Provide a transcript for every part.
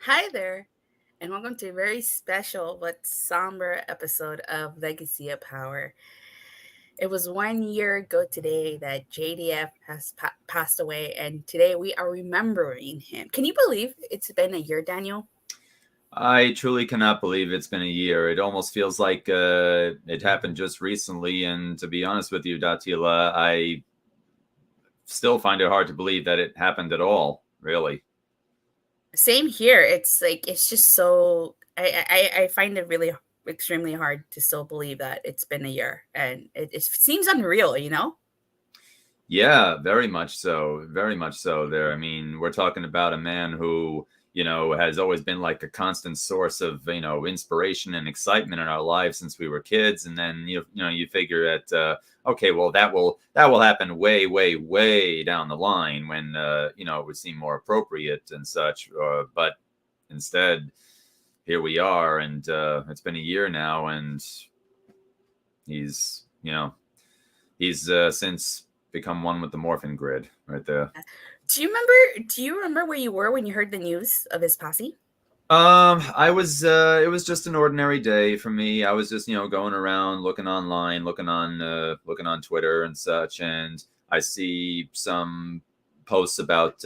Hi there, and welcome to a very special but somber episode of Legacy of Power. It was 1 year ago today that JDF has passed away, and today we are remembering him. Can you believe it's been a year, Daniel? I truly cannot believe it's been a year. It almost feels like it happened just recently. And to be honest with you, Datila, I still find it hard to believe that it happened at all, really. Same here. It's just so I find it really extremely hard to still believe that it's been a year, and it seems unreal, you know. Yeah, very much so. Very much so there. I mean, we're talking about a man who, has always been like a constant source of, inspiration and excitement in our lives since we were kids. And then, you figure that, okay, well, that will happen way, way, way down the line when, it would seem more appropriate and such. But instead, here we are. And it's been a year now. And he's, he's since become one with the morphin grid right there. Do you remember where you were when you heard the news of his passing? I was it was just an ordinary day for me. I was just, going around looking online, looking on Twitter and such, and I see some posts about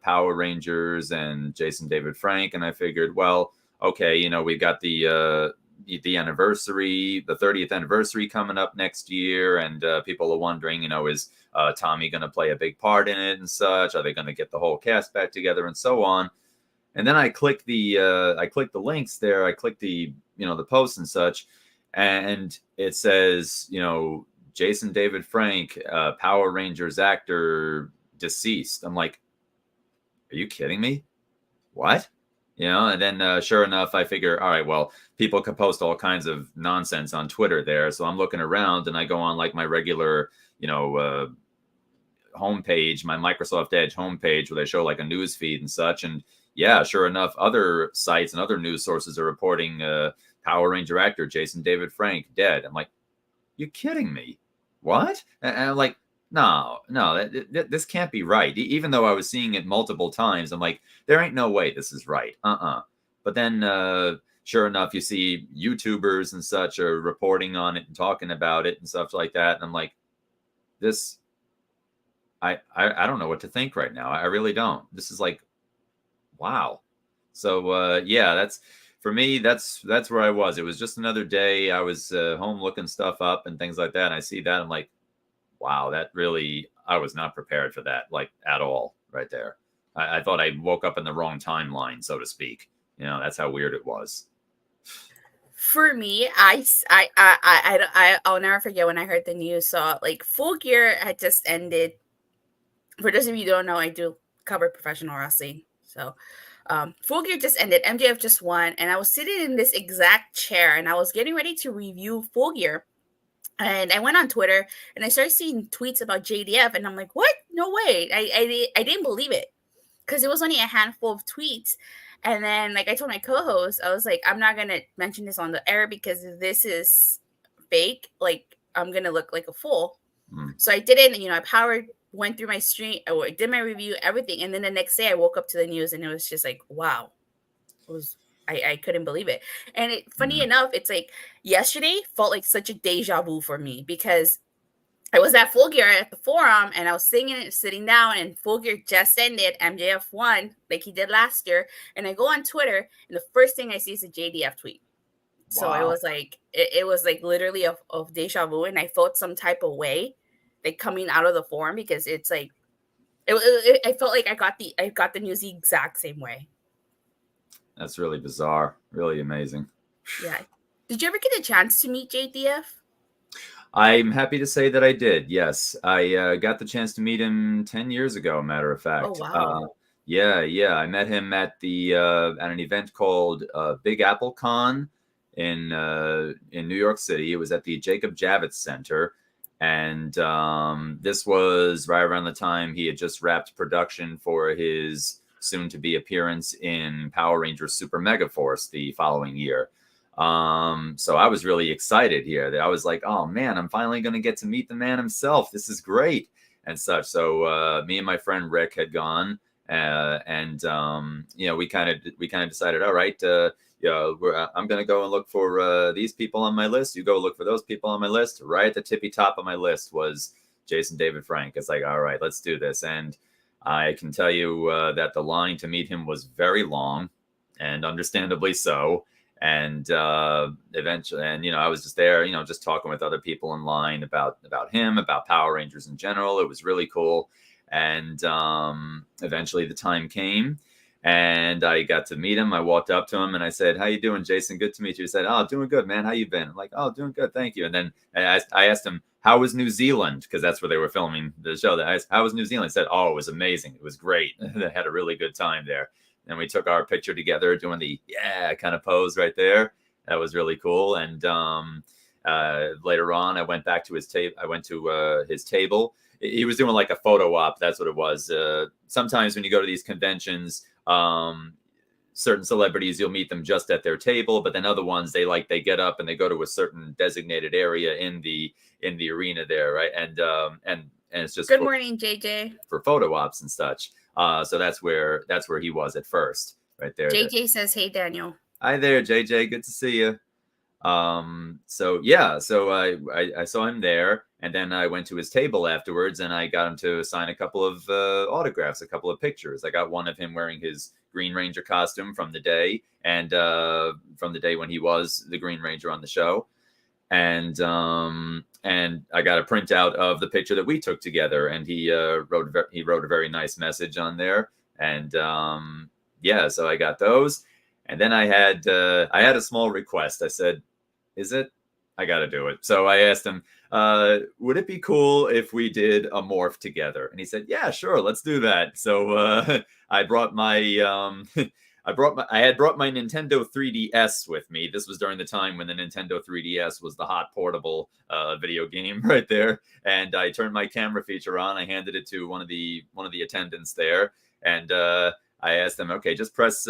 Power Rangers and Jason David Frank, and I figured, well, okay, we've got the anniversary, the 30th anniversary coming up next year, and people are wondering, is Tommy going to play a big part in it and such? Are they going to get the whole cast back together and so on? And then I click the links there. I click the posts and such, and it says Jason David Frank, Power Rangers actor, deceased. I'm like, are you kidding me? What? And then sure enough, I figure, all right, well, people can post all kinds of nonsense on Twitter there. So I'm looking around and I go on like my regular, homepage, my Microsoft Edge homepage, where they show like a news feed and such. And yeah, sure enough, other sites and other news sources are reporting Power Ranger actor Jason David Frank dead. I'm like, you kidding me? What? And I'm like, no, this can't be right. Even though I was seeing it multiple times, I'm like, there ain't no way this is right. But then, sure enough, you see YouTubers and such are reporting on it and talking about it and stuff like that. And I'm like, this, I don't know what to think right now. I really don't. This is like, wow. So yeah, that's for me. That's where I was. It was just another day. I was home looking stuff up and things like that. And I see that. I'm like, wow, that really. I was not prepared for that, like at all, right there. I thought I woke up in the wrong timeline, so to speak. That's how weird it was. For me, I'll never forget when I heard the news. So, like, Full Gear had just ended. For those of you who don't know, I do cover professional wrestling. So, Full Gear just ended. MJF just won, and I was sitting in this exact chair, and I was getting ready to review Full Gear. And I went on Twitter, and I started seeing tweets about JDF, and I'm like, "What? No way! I didn't believe it." Because it was only a handful of tweets. And then, like I told my co-host, I was like, I'm not gonna mention this on the air because if this is fake, like I'm gonna look like a fool. Mm. So I didn't, I powered, went through my stream, I did my review, everything, and then the next day I woke up to the news and it was just like, wow, it was. I couldn't believe it. And funny Mm. enough, it's like yesterday felt like such a deja vu for me because I was at Full Gear at the forum and I was sitting down, and Full Gear just ended. MJF won like he did last year. And I go on Twitter, and the first thing I see is a JDF tweet. So it Wow. was like, it was like literally of deja vu. And I felt some type of way like coming out of the forum because it's like, I felt like I got the news the exact same way. That's really bizarre. Really amazing. Yeah. Did you ever get a chance to meet JDF? I'm happy to say that I did. Yes, I got the chance to meet him 10 years ago. Matter of Oh, fact, wow. yeah, yeah, I met him at an event called Big Apple Con in New York City. It was at the Jacob Javits Center, and this was right around the time he had just wrapped production for his soon-to-be appearance in Power Rangers Super Mega Force the following year. So I was really excited here. That I was like, oh man, I'm finally going to get to meet the man himself. This is great and such. So me and my friend Rick had gone, And we kind of decided, all right, I'm going to go and look for these people on my list. You go look for those people on my list. Right at the tippy top of my list was Jason David Frank. It's like, all right, let's do this. And I can tell you that the line to meet him was very long, and understandably so. And eventually, I was just there, just talking with other people in line about him, about Power Rangers in general. It was really cool. And eventually the time came, and I got to meet him. I walked up to him and I said, "How you doing, Jason? Good to meet you." He said, "Oh, doing good, man. How you been?" I'm like, "Oh, doing good, thank you." And then I asked him, "How was New Zealand?" Because that's where they were filming the show. How was New Zealand? He said, "Oh, it was amazing. It was great. They had a really good time there." And we took our picture together, doing the kind of pose right there. That was really cool. And later on, I went back to his table. I went to his table. He was doing like a photo op. That's what it was. Sometimes when you go to these conventions, certain celebrities, you'll meet them just at their table, but then other ones, they get up and they go to a certain designated area in the arena there, right? And it's just good morning, JJ, for photo ops and such. So that's where he was at first, right there. JJ says, "Hey, Daniel." Hi there, JJ. Good to see you. So I saw him there, and then I went to his table afterwards, and I got him to sign a couple of autographs, a couple of pictures. I got one of him wearing his Green Ranger costume from the day, and from the day when he was the Green Ranger on the show. And I got a printout of the picture that we took together, and he wrote a very nice message on there. And so I got those. And then I had a small request. I said, "Is it? I got to do it." So I asked him, "Would it be cool if we did a morph together?" And he said, "Yeah, sure, let's do that." So I brought my I had brought my Nintendo 3DS with me. This was during the time when the Nintendo 3DS was the hot portable video game right there. And I turned my camera feature on. I handed it to one of the attendants there, and I asked him, "Okay, just press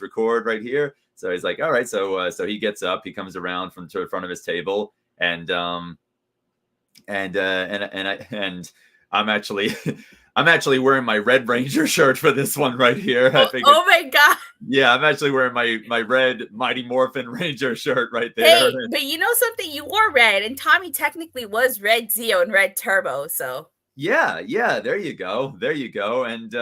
record right here." So he's like, "All right." So he gets up, he comes around from to the front of his table, and I'm actually I'm actually wearing my Red Ranger shirt for this one right here. I figured, oh my God. Yeah, I'm actually wearing my red Mighty Morphin Ranger shirt right there. Hey, but you know something? You wore red, and Tommy technically was Red Zeo and Red Turbo, so. Yeah, there you go. And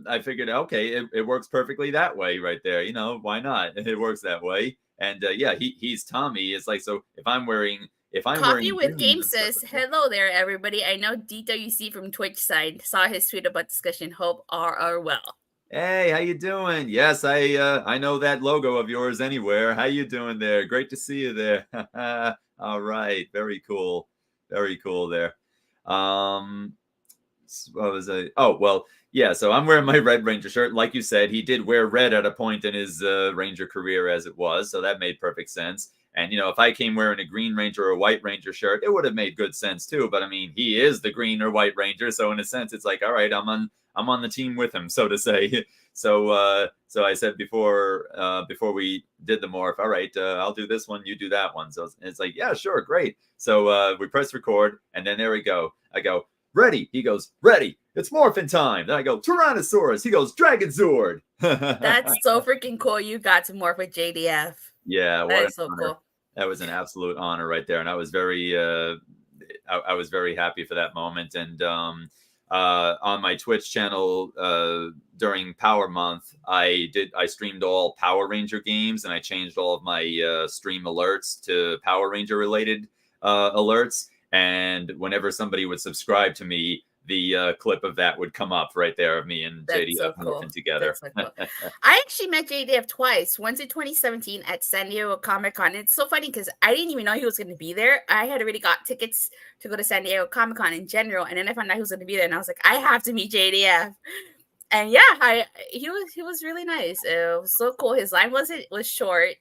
I figured, okay, it works perfectly that way right there. Why not? It works that way. And he's Tommy. It's like, so if I'm wearing Coffee with green, Game says, "Hello there, everybody. I know DWC from Twitch side saw his tweet about discussion. Hope all are well." Hey, how you doing? Yes, I know that logo of yours anywhere. How you doing there? Great to see you there. All right, very cool there. What was I? Oh, well, yeah. So I'm wearing my Red Ranger shirt. Like you said, he did wear red at a point in his Ranger career as it was, so that made perfect sense. And if I came wearing a Green Ranger or a White Ranger shirt, it would have made good sense too. But I mean, he is the Green or White Ranger, so in a sense, it's like, all right, I'm on the team with him, so to say. So I said before we did the morph, all right, I'll do this one, you do that one. So it's like, yeah, sure, great. So we press record, and then there we go. I go, "Ready?" He goes, "Ready. It's morphin' time." Then I go, "Tyrannosaurus." He goes, "Dragon Zord." That's so freaking cool. You got to morph with JDF. Yeah, that is so cool. That was an absolute honor right there, and I was very I was very happy for that moment. And on my Twitch channel during Power Month, I streamed all Power Ranger games, and I changed all of my stream alerts to Power Ranger related alerts. And whenever somebody would subscribe to me, the clip of that would come up right there of me and JDF working together. So cool. I actually met JDF twice. Once in 2017 at San Diego Comic-Con. It's so funny because I didn't even know he was going to be there. I had already got tickets to go to San Diego Comic-Con in general, and then I found out he was going to be there, and I was like, I have to meet JDF. And yeah, he was really nice. It was so cool. His line was short.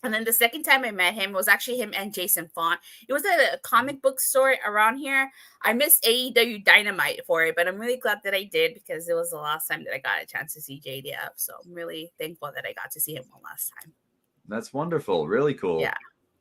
And then the second time I met him was actually him and Jason Font. It was at a comic book store around here. I missed AEW Dynamite for it, but I'm really glad that I did because it was the last time that I got a chance to see JDF. So I'm really thankful that I got to see him one last time. That's wonderful. Really cool. Yeah.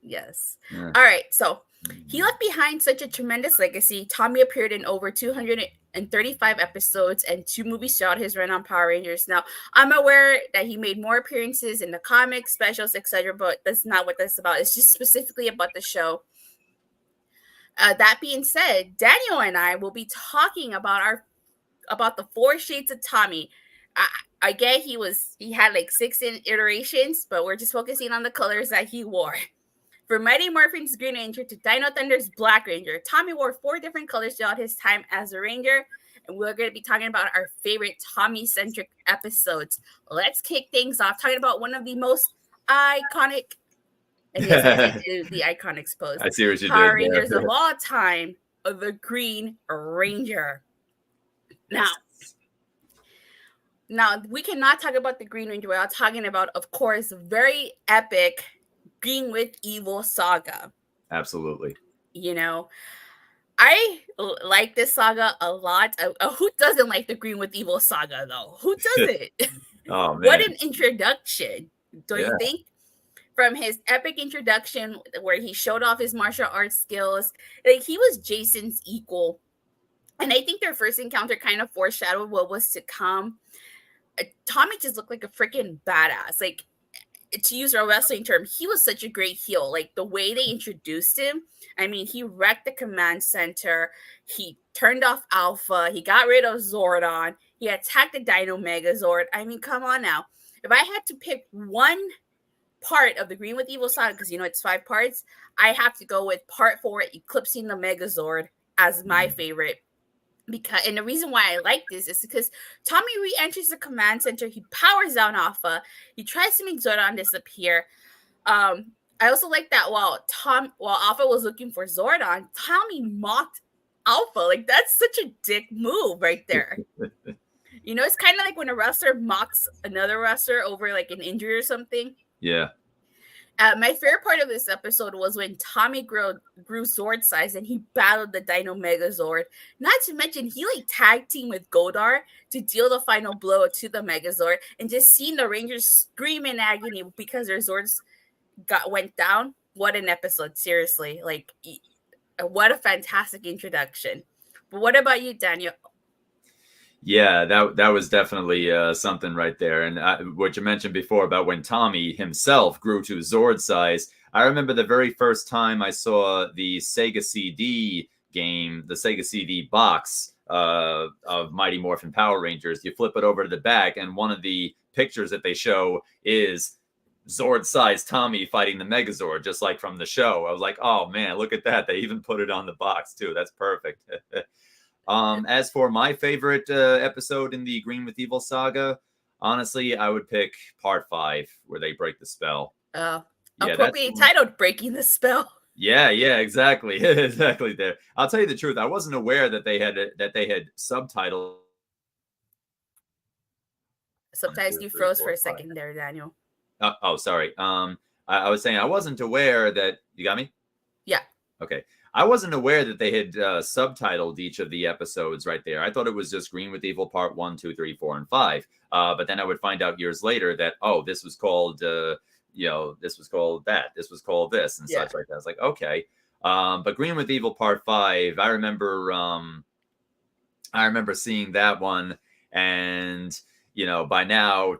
Yes. Yeah. All right. So he left behind such a tremendous legacy. Tommy appeared in over 235 episodes and 2 movies throughout his run on Power Rangers. Now, I'm aware that he made more appearances in the comics, specials, etc., but that's not what that's about. It's just specifically about the show. That being said, Daniel and I will be talking about the 4 shades of Tommy. I get he had like 6 iterations, but we're just focusing on the colors that he wore. From Mighty Morphin's Green Ranger to Dino Thunder's Black Ranger, Tommy wore 4 different colors throughout his time as a Ranger, and we're going to be talking about our favorite Tommy-centric episodes. Let's kick things off talking about one of the most iconic, and yes, I did do the iconics pose, I see what you Power did Rangers there. of all time, the Green Ranger. Now, we cannot talk about the Green Ranger without talking about, of course, very epic Green with Evil saga. Absolutely. You know, I like this saga a lot. Who doesn't like the Green with Evil saga, though? Who doesn't? Oh man, What an introduction, don't Yeah. you think? From his epic introduction, where he showed off his martial arts skills, like he was Jason's equal, and I think their first encounter kind of foreshadowed what was to come. Tommy just looked like a freaking badass. Like, to use a wrestling term, he was such a great heel. Like the way they introduced him, I mean, he wrecked the command center. He turned off Alpha. He got rid of Zordon. He attacked the Dino Megazord. I mean, come on now. If I had to pick one part of the Green with Evil saga, because it's 5 parts, I have to go with part 4, Eclipsing the Megazord, as my favorite. And the reason why I like this is because Tommy re-enters the command center. He powers down Alpha. He tries to make Zordon disappear. I also like that while Alpha was looking for Zordon, Tommy mocked Alpha. Like, that's such a dick move right there. It's kind of like when a wrestler mocks another wrestler over like an injury or something. Yeah. My favorite part of this episode was when Tommy grew Zord size and he battled the Dino Megazord. Not to mention, he like tag team with Godar to deal the final blow to the Megazord, and just seeing the Rangers scream in agony because their Zords went down. What an episode! Seriously, like what a fantastic introduction. But what about you, Daniel? Yeah, that was definitely something right there. And what you mentioned before about when Tommy himself grew to Zord size, I remember the very first time I saw the Sega CD game, the Sega CD box of Mighty Morphin Power Rangers. You flip it over to the back, and one of the pictures that they show is Zord size Tommy fighting the Megazord, just like from the show. I was like, oh man, look at that. They even put it on the box too. That's perfect. As for my favorite episode in the Green with Evil saga, honestly, I would pick part 5 where they break the spell. Appropriately titled "Breaking the Spell." Yeah, exactly, exactly. There, I'll tell you the truth. I wasn't aware that they had subtitled. Sometimes you froze for a second there, Daniel. Sorry. I was saying I wasn't aware that you got me. Yeah. Okay. I wasn't aware that they had subtitled each of the episodes right there. I thought it was just Green with Evil Part 1, 2, 3, 4, and 5. But then I would find out years later that, this was called, this was called that. This was called this and such like that. I was like, okay. But Green with Evil Part 5, I remember seeing that one. And, by now,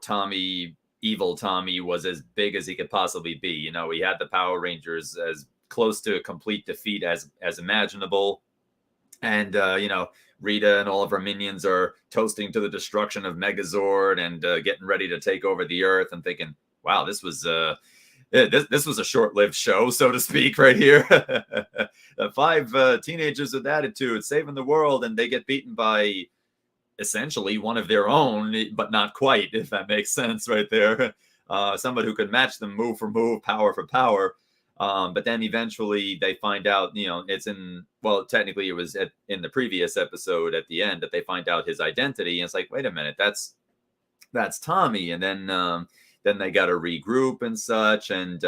Evil Tommy was as big as he could possibly be. He had the Power Rangers as close to a complete defeat as imaginable, and Rita and all of her minions are toasting to the destruction of Megazord and getting ready to take over the Earth, and thinking, wow, this was this was a short-lived show, so to speak, right here. 5 teenagers with attitude saving the world, and they get beaten by essentially one of their own, but not quite, if that makes sense right there. Somebody who could match them move for move, power for power. But then eventually they find out, it's technically it was in the previous episode at the end that they find out his identity. And it's like, wait a minute, that's Tommy. And then they got to regroup and such. And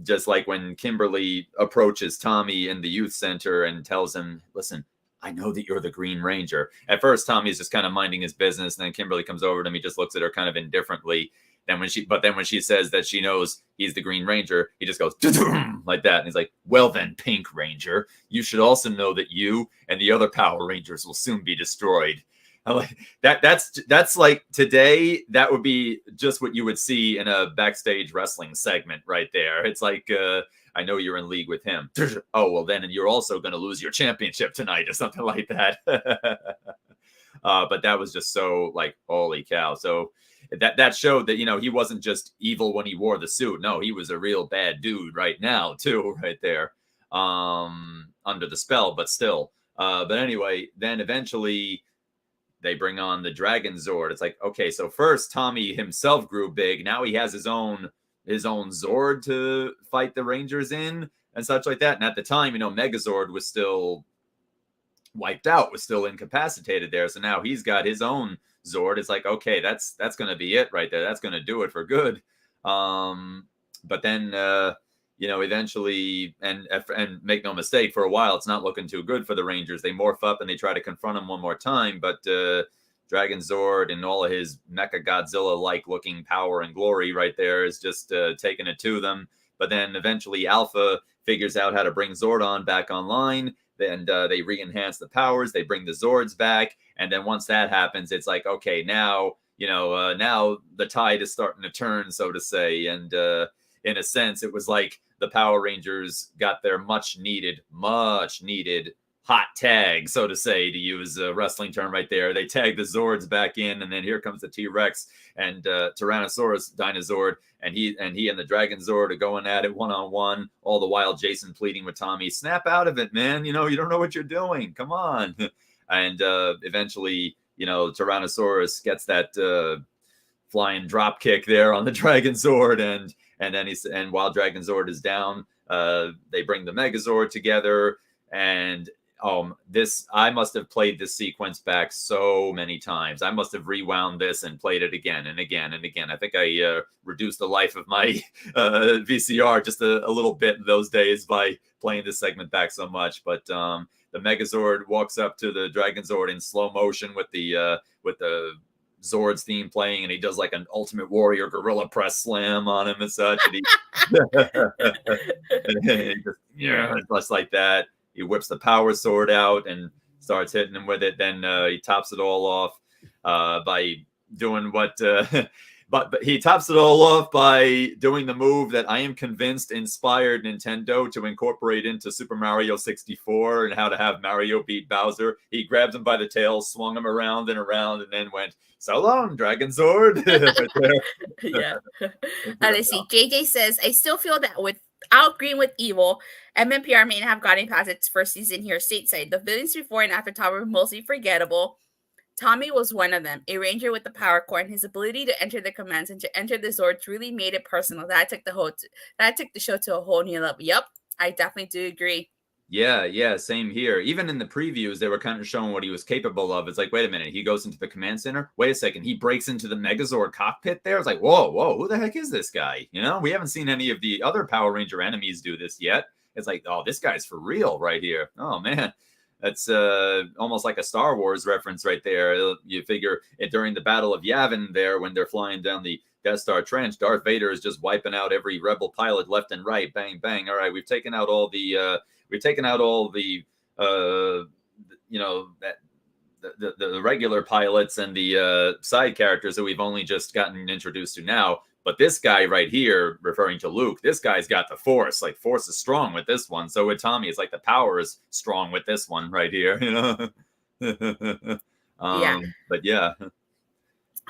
just like when Kimberly approaches Tommy in the youth center and tells him, listen, I know that you're the Green Ranger. At first, Tommy's just kind of minding his business. And then Kimberly comes over to him. He just looks at her kind of indifferently. Then when she says that she knows he's the Green Ranger, he just goes like that, and he's like, "Well then, Pink Ranger, you should also know that you and the other Power Rangers will soon be destroyed." I'm like that. That's like today. That would be just what you would see in a backstage wrestling segment right there. It's like, I know you're in league with him. Oh well, then you're also going to lose your championship tonight or something like that. But that was just so like, holy cow. So that showed that, he wasn't just evil when he wore the suit. No, he was a real bad dude right now too, right there, under the spell, but still. But anyway, then eventually they bring on the Dragon Zord. It's like, okay, so first Tommy himself grew big. Now he has his own Zord to fight the Rangers in and such like that. And at the time, Megazord was still wiped out, was still incapacitated there. So now he's got his own Zord. It's like, okay, that's going to be it right there. That's going to do it for good. But then, eventually, and make no mistake, for a while, it's not looking too good for the Rangers. They morph up and they try to confront him one more time, but Dragon Zord and all of his Mecha Godzilla-like looking power and glory right there is just taking it to them. But then eventually Alpha figures out how to bring Zordon back online. Then they re-enhance the powers. They bring the Zords back. And then once that happens, it's like, okay, now, now the tide is starting to turn, so to say. And in a sense, it was like the Power Rangers got their much needed hot tag, so to say, to use a wrestling term right there. They tag the Zords back in, and then here comes the T-Rex and Tyrannosaurus Dinozord, and he and the Dragon Zord are going at it one-on-one, all the while Jason pleading with Tommy, snap out of it, man. You don't know what you're doing. Come on. And eventually, Tyrannosaurus gets that flying drop kick there on the Dragon Zord, and then while Dragon Zord is down, they bring the Megazord together, and I must have played this sequence back so many times. I must have rewound this and played it again and again and again. I think I reduced the life of my VCR just a little bit in those days by playing this segment back so much. But the Megazord walks up to the Dragon Zord in slow motion with the Zord's theme playing, and he does like an Ultimate Warrior gorilla press slam on him and such. And he just like that. He whips the power sword out and starts hitting him with it. Then he tops it all off by doing what but he tops it all off by doing the move that I am convinced inspired Nintendo to incorporate into Super Mario 64 and how to have Mario beat Bowser. He grabbed him by the tail, swung him around and around, and then went, "So long, Dragon Zord." Yeah. Let's see. JJ says, I still feel that without Green with Evil, MMPR may not have gotten past its first season here stateside. The villains before and after Tom were mostly forgettable. Tommy was one of them, a ranger with the power core, and his ability to enter the commands and to enter the Zords really made it personal. That took the show to a whole new level. Yep, I definitely do agree. Yeah, same here. Even in the previews, they were kind of showing what he was capable of. It's like, wait a minute, he goes into the command center. Wait a second, he breaks into the Megazord cockpit there. It's like, whoa, who the heck is this guy? We haven't seen any of the other Power Ranger enemies do this yet. It's like, oh, this guy's for real right here. Oh, man. That's almost like a Star Wars reference right there. You figure during the Battle of Yavin there, when they're flying down the Death Star Trench, Darth Vader is just wiping out every rebel pilot left and right. Bang, bang. All right, we've taken out all the the regular pilots and the side characters that we've only just gotten introduced to now. But this guy right here, referring to Luke, this guy's got the Force. Like, Force is strong with this one. So with Tommy, it's like the power is strong with this one right here. Yeah. But yeah.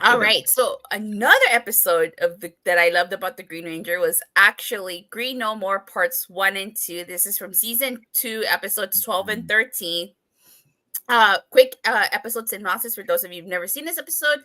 All right. So another episode that I loved about the Green Ranger was actually Green No More Parts 1 and 2. This is from season 2, episodes 12 and 13. Quick episode synopsis for those of you who've never seen this episode.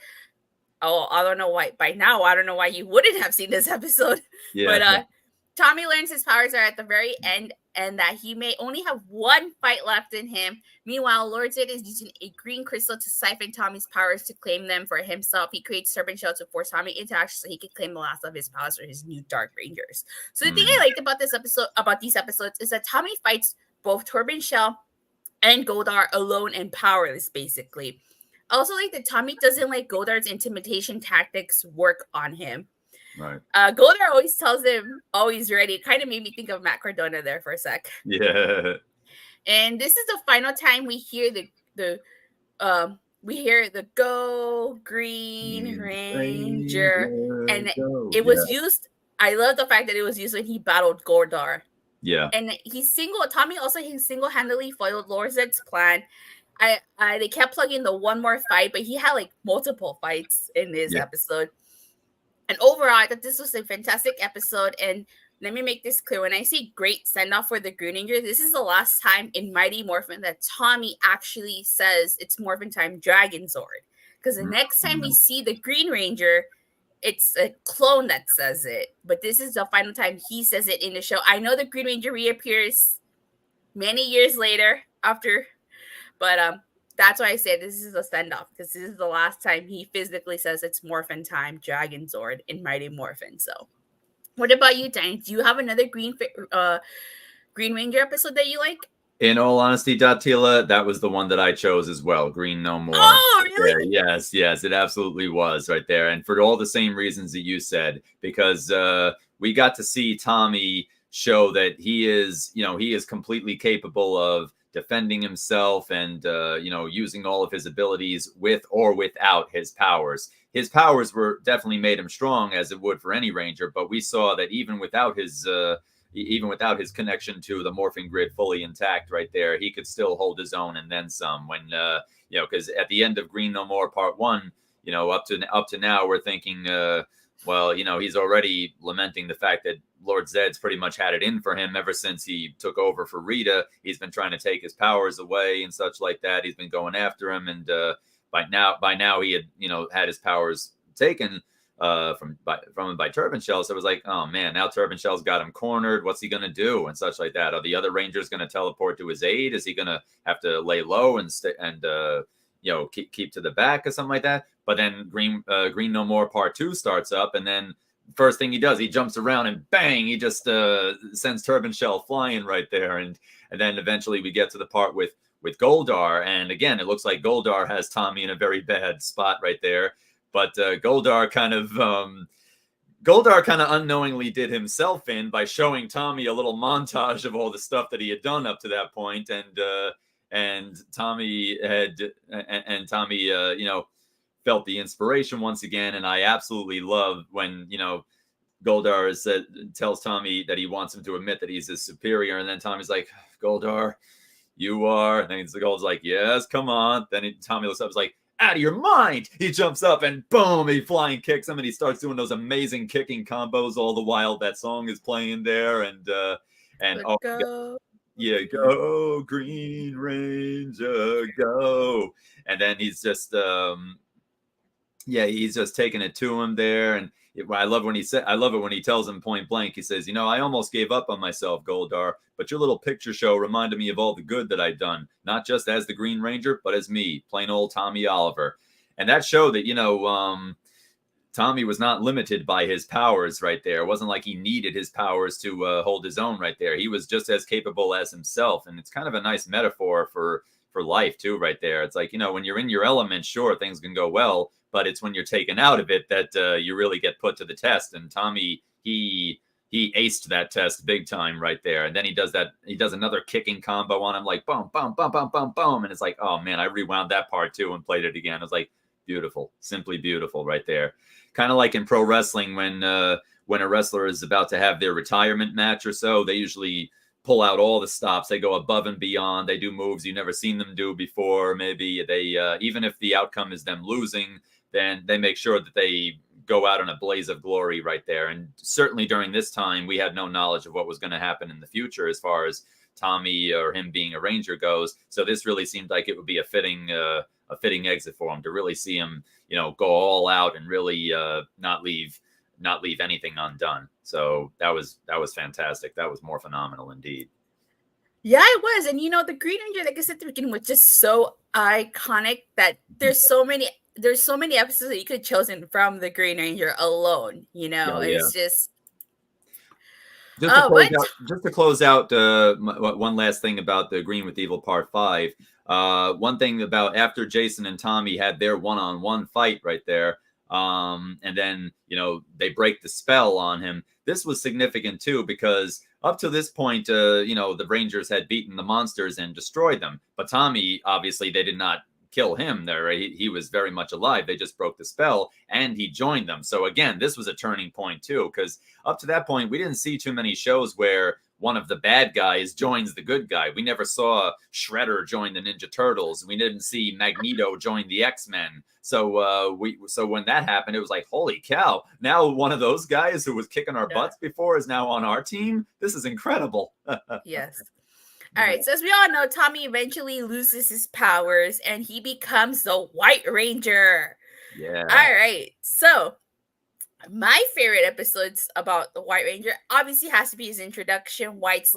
Oh, I don't know why by now. I don't know why you wouldn't have seen this episode. Yeah. But Tommy learns his powers are at the very end and that he may only have one fight left in him. Meanwhile, Lord Zed is using a green crystal to siphon Tommy's powers to claim them for himself. He creates Serpent Shell to force Tommy into action so he can claim the last of his powers for his new Dark Rangers. So the thing I liked about these episodes, is that Tommy fights both Torben Shell and Goldar alone and powerless, basically. Also, like that Tommy doesn't let Goldar's intimidation tactics work on him. Right. Goldar always tells him, always ready. It kind of made me think of Matt Cardona there for a sec. Yeah. And this is the final time we hear we hear the Go Green Ranger, and Go. it was used. I love the fact that it was used when he battled Gordar, Yeah. and Tommy also he single-handedly foiled Lord Zed's plan. They kept plugging the one more fight, but he had like multiple fights in this Yeah. episode. And overall, I thought this was a fantastic episode. And let me make this clear. When I say great send-off for the Green Ranger, this is the last time in Mighty Morphin that Tommy actually says it's Morphin Time Dragon Zord. Because the next time we see the Green Ranger, it's a clone that says it. But this is the final time he says it in the show. I know the Green Ranger reappears many years later after, but that's why I say this is a send-off, because this is the last time he physically says it's Morphin Time Dragon Zord in Mighty Morphin. So what about you, Danny? Do you have another Green Ranger episode that you like? In all honesty, Datila, that was the one that I chose as well. Green No More. Oh, really? Yeah, yes, it absolutely was right there. And for all the same reasons that you said, because we got to see Tommy show that he is completely capable of defending himself and, using all of his abilities with or without his powers. His powers were definitely made him strong, as it would for any ranger, but we saw that even without his connection to the morphing grid fully intact right there, he could still hold his own and then some. When because at the end of Green No More Part 1, up to now, we're thinking, he's already lamenting the fact that Lord Zed's pretty much had it in for him ever since he took over for Rita. He's been trying to take his powers away and such like that. He's been going after him, and by now he had had his powers taken from him by Turban Shell. So it was like, oh man, now Turban Shell's got him cornered. What's he gonna do and such like that? Are the other Rangers gonna teleport to his aid? Is he gonna have to lay low and keep to the back or something like that? But then Green No More Part 2 starts up, and then first thing he does, he jumps around and bang, he just sends Turban Shell flying right there, and then eventually we get to the part with Goldar, and again, it looks like Goldar has Tommy in a very bad spot right there. But Goldar kind of unknowingly did himself in by showing Tommy a little montage of all the stuff that he had done up to that point, and Tommy felt the inspiration once again. And I absolutely love when Goldar tells Tommy that he wants him to admit that he's his superior, and then Tommy's like, Goldar, you are, and then Goldar's like, yes, come on. Then Tommy looks up, is like, out of your mind. He jumps up and boom, he flying kicks him, and he starts doing those amazing kicking combos all the while that song is playing there. And go Green Ranger, go. And then he's just he's just taking it to him there. And I love it when he tells him point blank, he says, I almost gave up on myself, Goldar, but your little picture show reminded me of all the good that I'd done, not just as the Green Ranger, but as me, plain old Tommy Oliver. And that showed that, Tommy was not limited by his powers right there. It wasn't like he needed his powers to hold his own right there. He was just as capable as himself. And it's kind of a nice metaphor for life too right there. It's like, when you're in your element, sure, things can go well, but it's when you're taken out of it that you really get put to the test. And Tommy, he aced that test big time right there. And then he does another kicking combo on him, like boom, boom, boom, boom, boom, boom. And it's like, oh man, I rewound that part too and played it again. I was like, beautiful, simply beautiful right there. Kind of like in pro wrestling when a wrestler is about to have their retirement match or so, they usually pull out all the stops. They go above and beyond. They do moves you've never seen them do before. Maybe they, even if the outcome is them losing, then they make sure that they go out in a blaze of glory right there. And certainly during this time, we had no knowledge of what was going to happen in the future as far as Tommy or him being a Ranger goes. So this really seemed like it would be a fitting exit for him to really see him, go all out and really not leave anything undone. So that was fantastic. That was more phenomenal indeed. Yeah, it was. And the Green Ranger, like I said at the beginning, was just so iconic that there's so many episodes that you could have chosen from the Green Ranger alone. It's just. Just to close out, one last thing about the Green with Evil Part 5. One thing about after Jason and Tommy had their one-on-one fight right there, And then, they break the spell on him. This was significant too, because up to this point, the Rangers had beaten the monsters and destroyed them. But Tommy, obviously, they did not kill him there. Right? He was very much alive. They just broke the spell and he joined them. So again, this was a turning point too, because up to that point, we didn't see too many shows where one of the bad guys joins the good guy. We never saw Shredder join the Ninja Turtles. We didn't see Magneto join the X-Men. So when that happened, it was like, holy cow! Now one of those guys who was kicking our butts before is now on our team. This is incredible. Yes. All right. So as we all know, Tommy eventually loses his powers and he becomes the White Ranger. Yeah. All right. So my favorite episodes about the White Ranger obviously has to be his introduction, White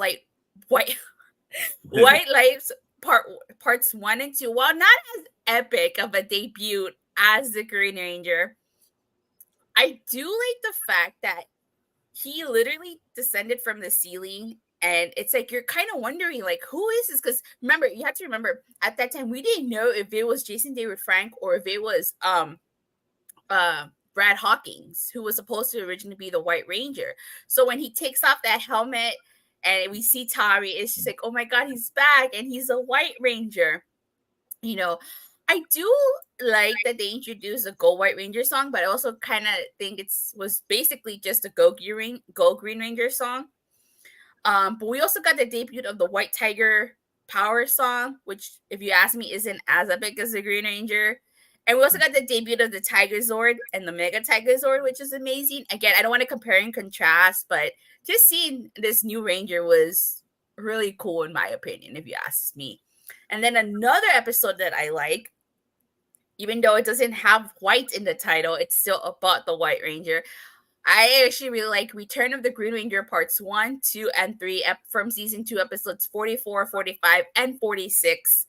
Lights parts 1 and 2. While not as epic of a debut as the Green Ranger, I do like the fact that he literally descended from the ceiling. And it's like you're kind of wondering, like, who is this? Because remember, you have to remember at that time we didn't know if it was Jason David Frank or if it was Brad Hawkins, who was supposed to originally be the White Ranger. So when he takes off that helmet and we see Tommy, it's just like, oh my God, he's back and he's a White Ranger. I do like that they introduced a Go White Ranger song, but I also kind of think was basically just a Go Green Ranger song. But we also got the debut of the White Tiger Power song, which, if you ask me, isn't as epic as the Green Ranger. And we also got the debut of the Tiger Zord and the Mega Tiger Zord, which is amazing. Again, I don't want to compare and contrast, but just seeing this new Ranger was really cool, in my opinion, if you ask me. And then another episode that I like, even though it doesn't have white in the title, it's still about the White Ranger. I actually really like Return of the Green Ranger parts 1, 2, and 3 from season 2, episodes 44, 45, and 46.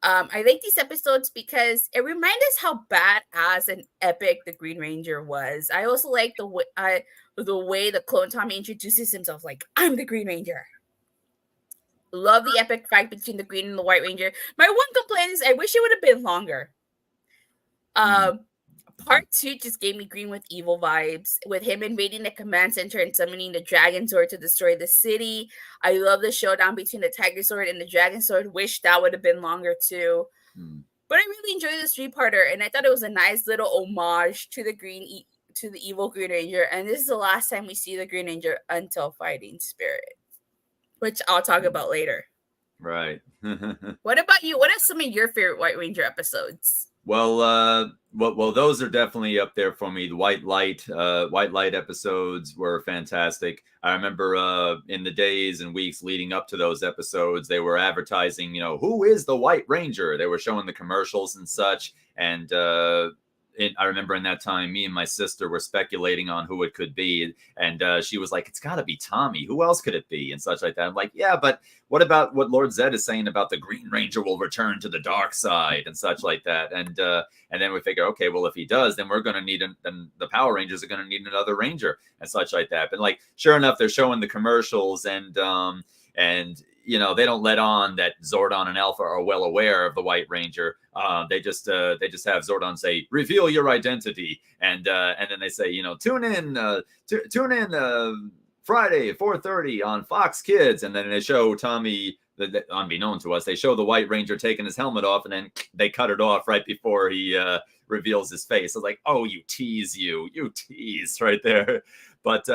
I like these episodes because it reminds us how badass and epic the Green Ranger was. I also like the way the Clone Tommy introduces himself, like, I'm the Green Ranger. Love the epic fight between the Green and the White Ranger. My one complaint is I wish it would have been longer. Part 2 just gave me Green with Evil vibes, with him invading the command center and summoning the Dragon Zord to destroy the city. I love the showdown between the Tiger Zord and the Dragon Zord. Wish that would have been longer too. But I really enjoyed this 3-parter, and I thought it was a nice little homage to the evil Green Ranger. And this is the last time we see the Green Ranger until Fighting Spirit, which I'll talk about later. Right. What about you? What are some of your favorite White Ranger episodes? Well, those are definitely up there for me. The White Light episodes were fantastic. I remember in the days and weeks leading up to those episodes, they were advertising, who is the White Ranger? They were showing the commercials and such. And I remember in that time, me and my sister were speculating on who it could be. And she was like, it's got to be Tommy. Who else could it be? And such like that. I'm like, yeah, but what about what Lord Zed is saying about the Green Ranger will return to the dark side and such like that? And then we figure, okay, well, if he does, then we're going to need, then the Power Rangers are going to need another Ranger and such like that. But like, sure enough, they're showing the commercials and they don't let on that Zordon and Alpha are well aware of the White Ranger. They just have Zordon say, reveal your identity. And then they say, tune in Friday, 4:30 on Fox Kids. And then they show Tommy, unbeknown to us, they show the White Ranger taking his helmet off, and then they cut it off right before he reveals his face. I was like, oh, you tease right there. But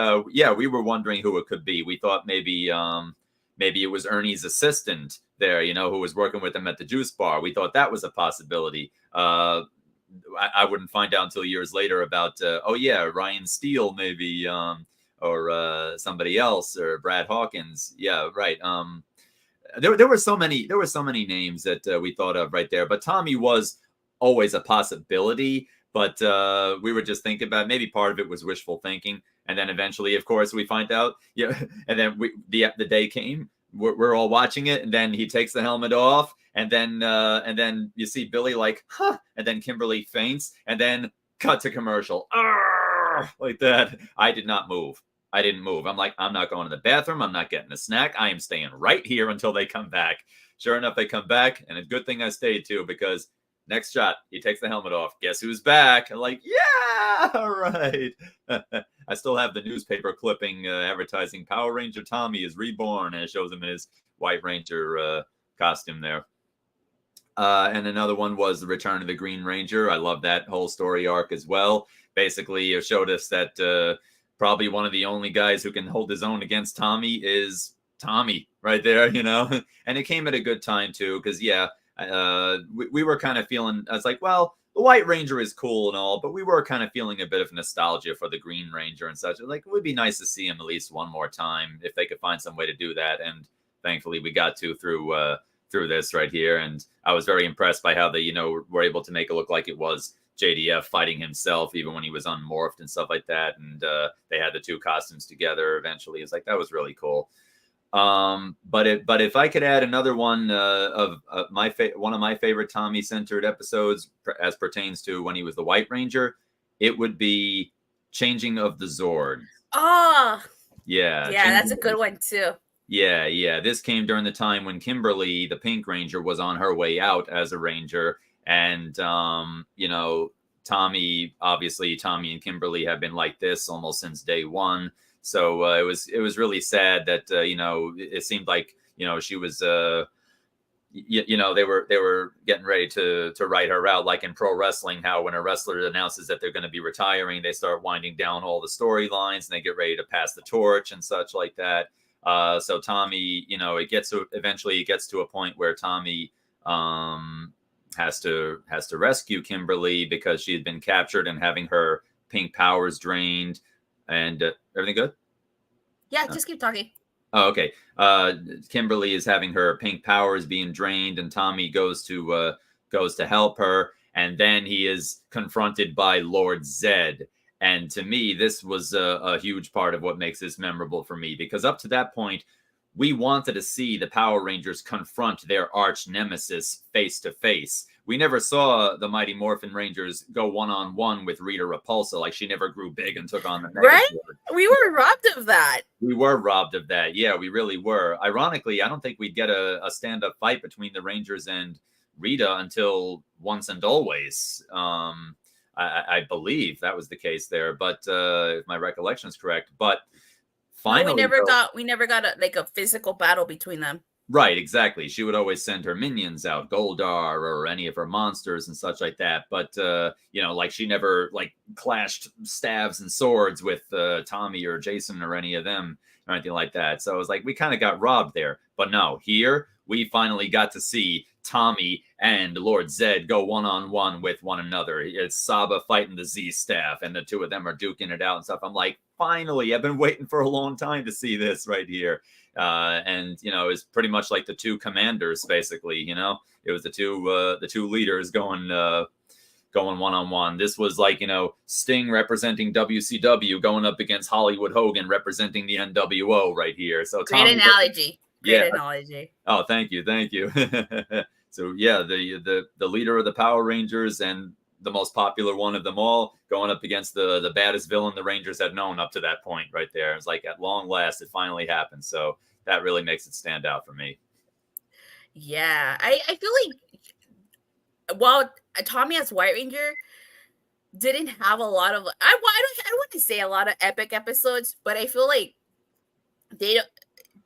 we were wondering who it could be. We thought maybe it was Ernie's assistant there, who was working with him at the juice bar. We thought that was a possibility. I wouldn't find out until years later about, Ryan Steele maybe, or somebody else, or Brad Hawkins. Yeah, right. There were so many names that we thought of right there. But Tommy was always a possibility. But we were just thinking about, maybe part of it was wishful thinking. And then eventually, of course, we find out, and then the day came, we're all watching it. And then he takes the helmet off, and then you see Billy like, huh, and then Kimberly faints, and then cut to commercial. Like that. I did not move. I didn't move. I'm like, I'm not going to the bathroom. I'm not getting a snack. I am staying right here until they come back. Sure enough, they come back. And a good thing I stayed too, because Next shot, he takes the helmet off. Guess who's back? I'm like, yeah, all right. I still have the newspaper clipping advertising Power Ranger Tommy is reborn, and it shows him in his White Ranger costume there. And another one was the Return of the Green Ranger. I love that whole story arc as well. Basically, it showed us that probably one of the only guys who can hold his own against Tommy is Tommy right there, you know. And it came at a good time too, because we were kind of feeling. I was like, well, the White Ranger is cool and all, but we were kind of feeling a bit of nostalgia for the Green Ranger and such. Like, it would be nice to see him at least one more time if they could find some way to do that. And thankfully, we got to through this right here. And I was very impressed by how they, were able to make it look like it was JDF fighting himself, even when he was unmorphed and stuff like that. And they had the two costumes together eventually. It's like, that was really cool. But if I could add another one of one of my favorite Tommy centered episodes as pertains to when he was the White Ranger, it would be Changing of the Zord. Oh, yeah, that's a good one too. Yeah. This came during the time when Kimberly, the Pink Ranger, was on her way out as a Ranger. And, Tommy and Kimberly have been like this almost since day one. So it was really sad that, it seemed like, she was, they were getting ready to write her out, like in pro wrestling, how when a wrestler announces that they're going to be retiring, they start winding down all the storylines and they get ready to pass the torch and such like that. So Tommy, eventually it gets to a point where Tommy has to rescue Kimberly because she had been captured and having her pink powers drained. And everything good? Yeah, just keep talking. Oh, okay. Kimberly is having her pink powers being drained, and Tommy goes to help her, and then he is confronted by Lord Zedd. And to me, this was a huge part of what makes this memorable for me, because up to that point, we wanted to see the Power Rangers confront their arch nemesis face to face. We never saw the Mighty Morphin Rangers go one-on-one with Rita Repulsa. Like, she never grew big and took on the Megazord. Right? We were robbed of that. We were robbed of that. Yeah, we really were. Ironically, I don't think we'd get a stand-up fight between the Rangers and Rita until Once and Always. I believe that was the case there, but if my recollection is correct. But finally, we never got a physical battle between them. Right, exactly. She would always send her minions out, Goldar or any of her monsters and such like that. But she never clashed stabs and swords with Tommy or Jason or any of them or anything like that. So it was like we kind of got robbed there. But no, here we finally got to see Tommy and Lord Zedd go one-on-one with one another. It's Saba fighting the Z-Staff, and the two of them are duking it out and stuff. I'm like, finally, I've been waiting for a long time to see this right here. And it's pretty much like the two commanders, basically. It was the two leaders going one-on-one. This was like, Sting representing WCW going up against Hollywood Hogan representing the NWO right here. So great analogy. Great analogy. Oh, thank you. So yeah, the leader of the Power Rangers and the most popular one of them all going up against the baddest villain the Rangers had known up to that point right there. It's like, at long last, it finally happened. So that really makes it stand out for me. Yeah, I feel like while Tommy as White Ranger didn't have a lot of, I don't want to say a lot of epic episodes, but I feel like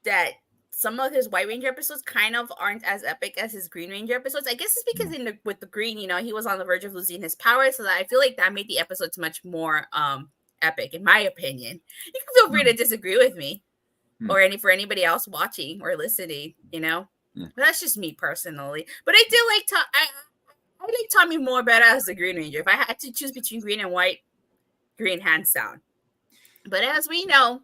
that some of his White Ranger episodes kind of aren't as epic as his Green Ranger episodes. I guess it's because with the Green, he was on the verge of losing his power, so that I feel like that made the episodes much more epic, in my opinion. You can feel free to disagree with me, or for anybody else watching or listening. But that's just me personally. But I did like I like Tommy more better as the Green Ranger. If I had to choose between Green and White, Green hands down. But as we know,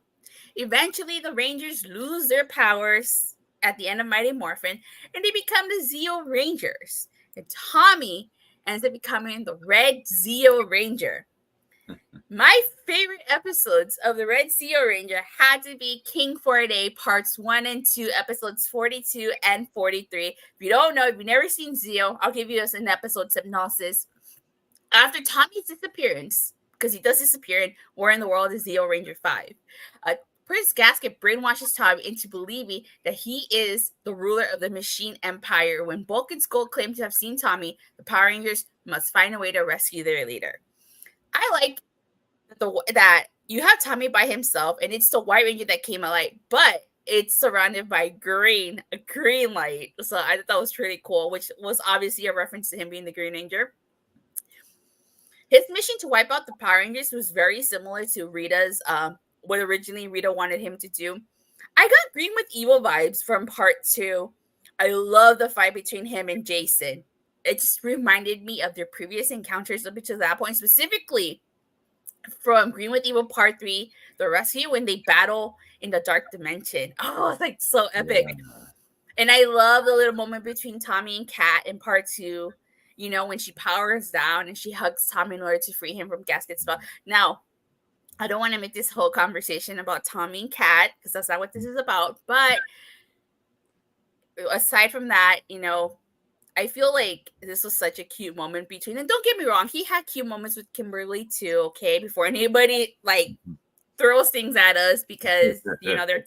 eventually, the Rangers lose their powers at the end of Mighty Morphin, and they become the Zeo Rangers. And Tommy ends up becoming the Red Zeo Ranger. My favorite episodes of the Red Zeo Ranger had to be King for a Day Parts 1 and 2, episodes 42 and 43. If you don't know, if you've never seen Zeo, I'll give you an episode synopsis. After Tommy's disappearance, because he does disappear in War in the World is Zeo Ranger 5, Prince Gasket brainwashes Tommy into believing that he is the ruler of the Machine Empire. When Bulk and Skull claim to have seen Tommy, the Power Rangers must find a way to rescue their leader. I like that you have Tommy by himself, and it's the White Ranger that came alive, but it's surrounded by a green light. So I thought that was pretty cool, which was obviously a reference to him being the Green Ranger. His mission to wipe out the Power Rangers was very similar to Rita's, what originally Rita wanted him to do. I got Green with Evil vibes from part 2. I love the fight between him and Jason. It just reminded me of their previous encounters up to that point, specifically from Green with Evil Part 3, the rescue when they battle in the dark dimension. Oh, it's like so epic. Yeah. And I love the little moment between Tommy and Kat in Part 2, you know, when she powers down and she hugs Tommy in order to free him from Gasket's spell. Now, I don't want to make this whole conversation about Tommy and Kat, because that's not what this is about. But aside from that, you know, I feel like this was such a cute moment between them. Don't get me wrong, he had cute moments with Kimberly too, okay? Before anybody like throws things at us, because you know they're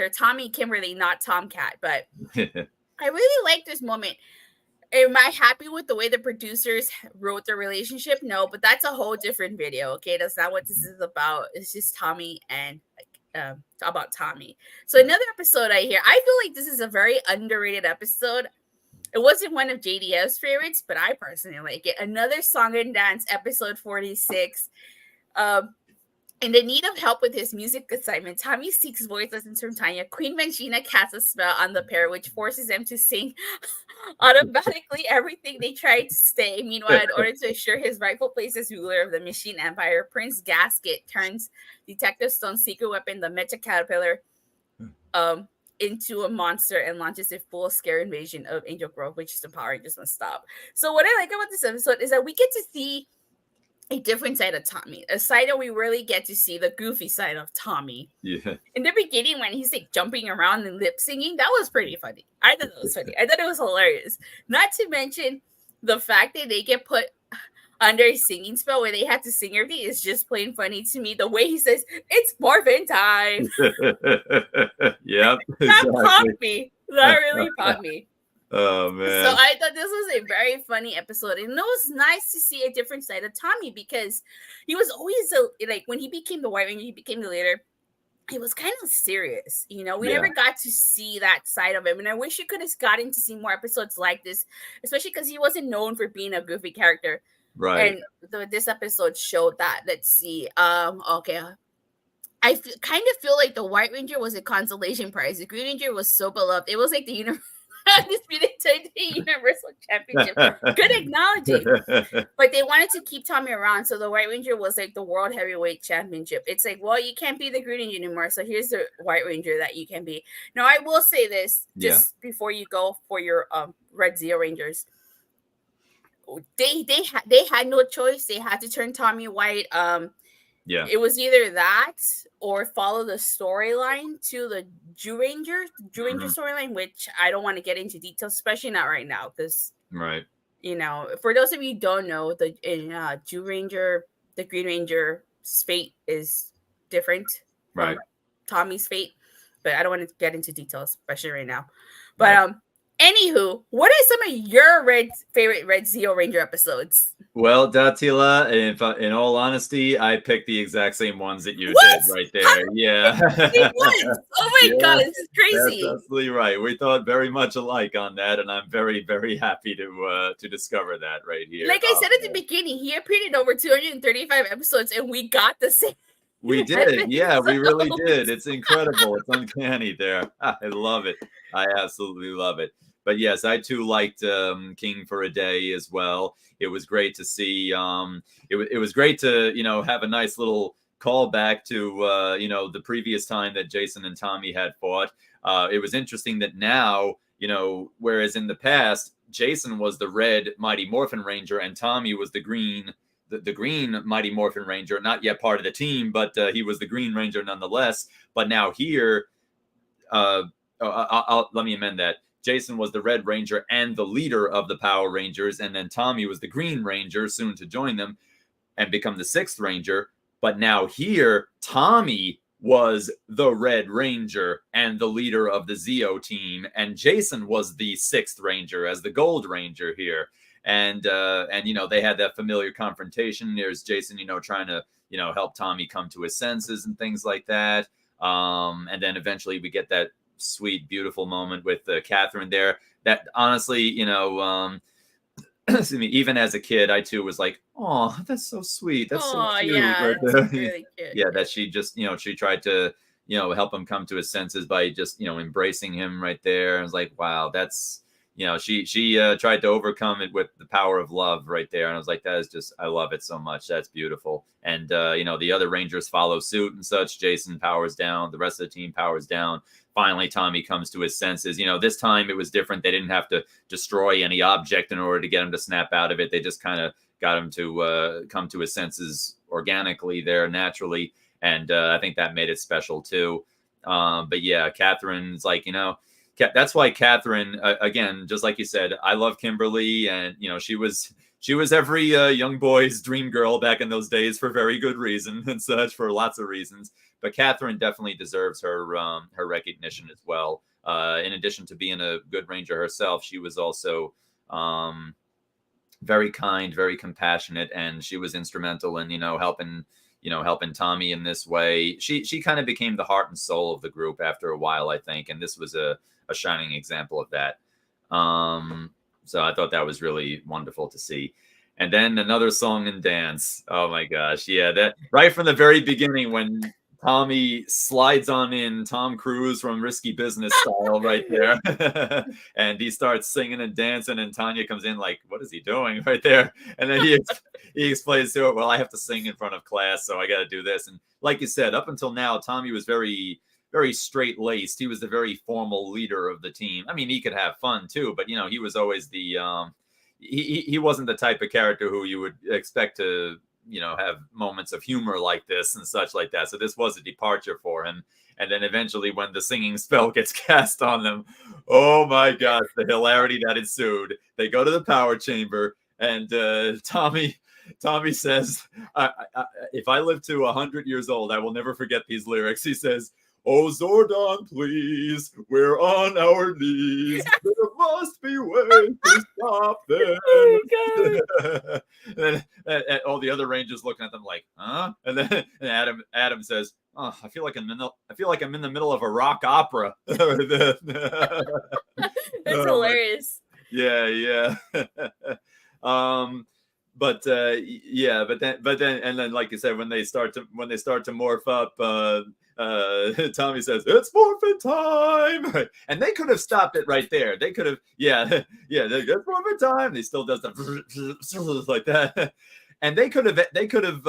Tommy Kimberly, not Tomcat. But I really like this moment. Am I happy with the way the producers wrote the relationship? No, but that's a whole different video. Okay, that's not what this is about. It's just Tommy and about Tommy. So another episode I hear, I feel like this is a very underrated episode. It wasn't one of JDF's favorites, but I personally like it. Another Song and Dance, episode 46. In the need of help with his music assignment, Tommy seeks voice lessons from Tanya. Queen Mangina casts a spell on the pair, which forces them to sing automatically everything they try to say. Meanwhile, in order to assure his rightful place as ruler of the Machine Empire, Prince Gasket turns Detective Stone's secret weapon, the Mecha Caterpillar, into a monster and launches a full-scale invasion of Angel Grove, which is the Power Rangers must stop. So what I like about this episode is that we get to see a different side of Tommy, a side that we really get to see, the goofy side of Tommy. Yeah. In the beginning, when he's like jumping around and lip singing, that was pretty funny. I thought that was funny. I thought it was hilarious. Not to mention the fact that they get put under a singing spell where they have to sing everything is just plain funny to me. The way he says, "It's morphin' time." Yep. That popped me. That really popped me. Oh man. So I thought this was a very funny episode, and it was nice to see a different side of Tommy, because he was always like, when he became the White Ranger, he became the leader, he was kind of serious, you know. We never got to see that side of him, and I wish you could have gotten to see more episodes like this, especially because he wasn't known for being a goofy character, right? And this episode showed that. Let's see. Okay, I kind of feel like the White Ranger was a consolation prize. The Green Ranger was so beloved. It was like the undisputed Universal Championship. Good acknowledging. But they wanted to keep Tommy around, so the White Ranger was like the World Heavyweight Championship. It's like, well, you can't be the Green Ranger anymore, so here's the White Ranger that you can be. Now, I will say this just before you go for your Red Zeo Rangers. They had no choice. They had to turn Tommy white. It was either that or follow the storyline to the Jew Ranger storyline, which I don't want to get into details, especially not right now, because you know, for those of you who don't know, the Jew Ranger, the Green Ranger's fate is different from Tommy's fate, but I don't want to get into details, especially right now. But anywho, what are some of your favorite Red Zeo Ranger episodes? Well, Datila, in all honesty, I picked the exact same ones that you did right there. Yeah. Oh my God, this is crazy. That's absolutely right. We thought very much alike on that, and I'm very, very happy to discover that right here. Like I said at the beginning, he appeared in over 235 episodes, and we got the same. We did. Yeah, we really did. It's incredible. It's uncanny there. I love it. I absolutely love it. But yes, I too liked King for a Day as well. It was great to see. It was great to, you know, have a nice little callback to you know, the previous time that Jason and Tommy had fought. It was interesting that now, you know, whereas in the past Jason was the red Mighty Morphin Ranger and Tommy was the green. The green Mighty Morphin Ranger, not yet part of the team, but he was the Green Ranger nonetheless. But now here, let me amend that. Jason was the Red Ranger and the leader of the Power Rangers, and then Tommy was the Green Ranger, soon to join them and become the 6th Ranger. But now here, Tommy was the Red Ranger and the leader of the Zeo team, and Jason was the Sixth Ranger as the Gold Ranger here. And you know, they had that familiar confrontation. There's Jason, you know, trying to, you know, help Tommy come to his senses and things like that. And then eventually we get that sweet, beautiful moment with Catherine there. That honestly, you know, excuse me, even as a kid, I too was like, "Oh, that's so sweet. That's so Oh cute." yeah, Right it's there. really cute. Yeah, that she just, you know, she tried to, you know, help him come to his senses by just, you know, embracing him right there. I was like, wow, that's, you know, she tried to overcome it with the power of love right there. And I was like, that is just, I love it so much. That's beautiful. And you know, the other Rangers follow suit and such. Jason powers down, the rest of the team powers down. Finally, Tommy comes to his senses. You know, this time it was different. They didn't have to destroy any object in order to get him to snap out of it. They just kind of got him to come to his senses organically there, naturally. And I think that made it special too. But yeah, Catherine's like, you know, that's why Catherine, again, just like you said, I love Kimberly, and you know, she was every young boy's dream girl back in those days for very good reason and such, for lots of reasons. But Catherine definitely deserves her her recognition as well. In addition to being a good ranger herself, she was also very kind, very compassionate, and she was instrumental in, you know, helping Tommy in this way. She kind of became the heart and soul of the group after a while, I think, and this was a shining example of that. So I thought that was really wonderful to see. And then another song and dance. Oh my gosh, yeah, that right from the very beginning when Tommy slides on in Tom Cruise from Risky Business style right there. And he starts singing and dancing, and Tanya comes in like, what is he doing right there? And then he explains to it, well, I have to sing in front of class, so I got to do this. And like you said, up until now, Tommy was very, very straight laced. He was the very formal leader of the team. I mean, he could have fun too, but you know, he was always the he wasn't the type of character who you would expect to, you know, have moments of humor like this and such like that. So this was a departure for him. And then eventually when the singing spell gets cast on them, oh my gosh, the hilarity that ensued. They go to the power chamber, and Tommy says, if I live to 100 years old, I will never forget these lyrics. He says, "Oh, Zordon, please, we're on our knees. There must be ways to stop them." Oh my god. And all the other Rangers looking at them like, huh? And then Adam says, "Oh, I feel like I'm in the middle of a rock opera." That's hilarious. Yeah. Yeah, but then, and then, like you said, when they start to morph up, Tommy says, "It's morphin' time," and they could have stopped it right there. They could have, yeah, it's morphin' time. He still does the like that, and they could have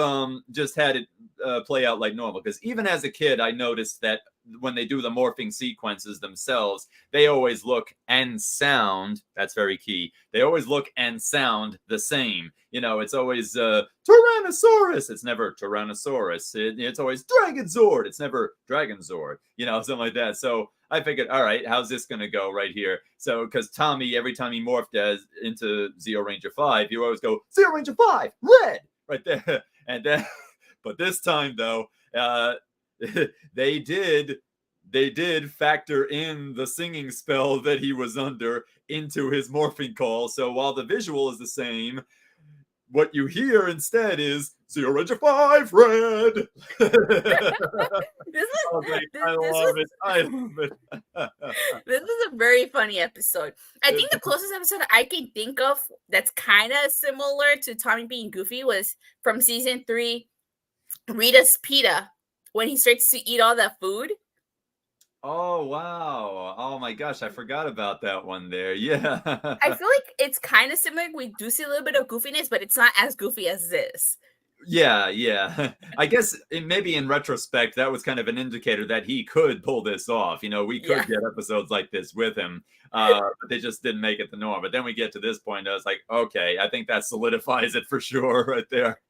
just had it play out like normal. Because even as a kid, I noticed that when they do the morphing sequences themselves, they always look and sound. That's very key. They always look and sound the same. You know, it's always Tyrannosaurus. It's never Tyrannosaurus. It's always Dragonzord. It's never Dragonzord. You know, something like that. So I figured, all right, how's this going to go right here? So, because Tommy, every time he morphed into Zeo Ranger 5, you always go, Zeo Ranger 5, red, right there. And then, but this time, though, they did factor in the singing spell that he was under into his morphing call. So while the visual is the same, what you hear instead is Zeo Ranger 5 red. I love it. This is a very funny episode. I think the closest episode I can think of that's kind of similar to Tommy being goofy was from season 3, Rita's Pita, when he starts to eat all that food. Oh wow! Oh my gosh, I forgot about that one there. Yeah. I feel like it's kind of similar. We do see a little bit of goofiness, but it's not as goofy as this. Yeah. I guess maybe in retrospect, that was kind of an indicator that he could pull this off. You know, we could get episodes like this with him, but they just didn't make it the norm. But then we get to this point, I was like, okay, I think that solidifies it for sure right there.